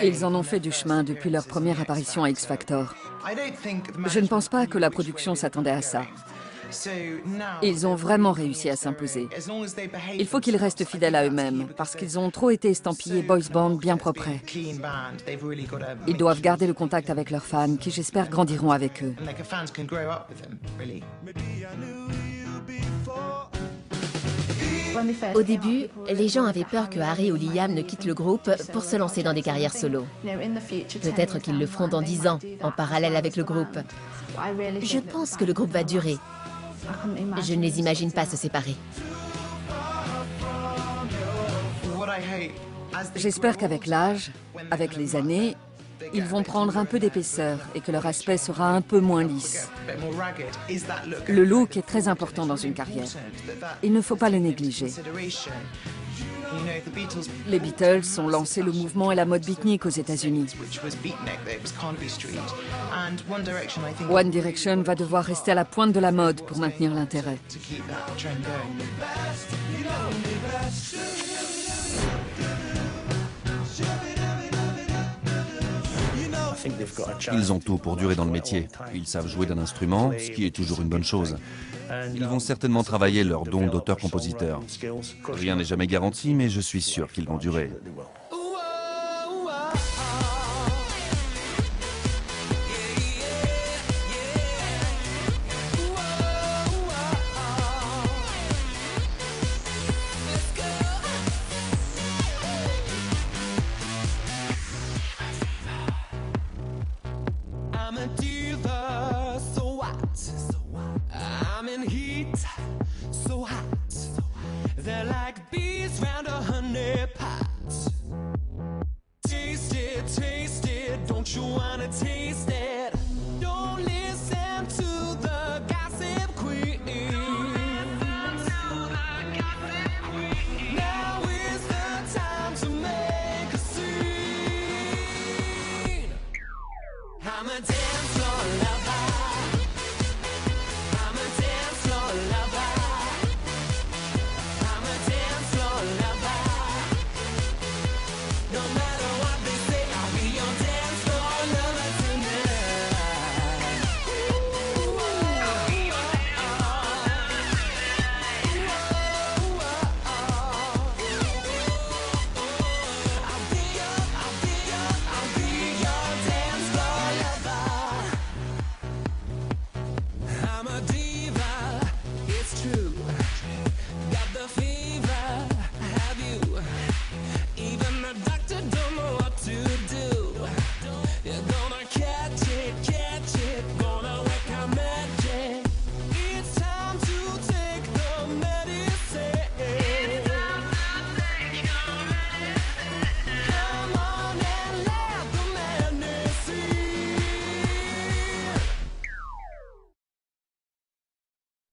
Ils en ont fait du chemin depuis leur première apparition à X Factor. Je ne pense pas que la production s'attendait à ça. Ils ont vraiment réussi à s'imposer. Il faut qu'ils restent fidèles à eux-mêmes, parce qu'ils ont trop été estampillés boys band bien propres. Ils doivent garder le contact avec leurs fans, qui j'espère grandiront avec eux. Au début, les gens avaient peur que Harry ou Liam ne quittent le groupe pour se lancer dans des carrières solo. Peut-être qu'ils le feront dans 10 ans, en parallèle avec le groupe. Je pense que le groupe va durer. Je ne les imagine pas se séparer. J'espère qu'avec l'âge, avec les années, ils vont prendre un peu d'épaisseur et que leur aspect sera un peu moins lisse. Le look est très important dans une carrière. Il ne faut pas le négliger. Les Beatles ont lancé le mouvement et la mode beatnik aux États-Unis. One Direction va devoir rester à la pointe de la mode pour maintenir l'intérêt. Ils ont tout pour durer dans le métier. Ils savent jouer d'un instrument, ce qui est toujours une bonne chose. Ils vont certainement travailler leur don d'auteur-compositeur. Rien n'est jamais garanti, mais je suis sûr qu'ils vont durer. I'm in heat, so hot. They're like bees round a honey pot.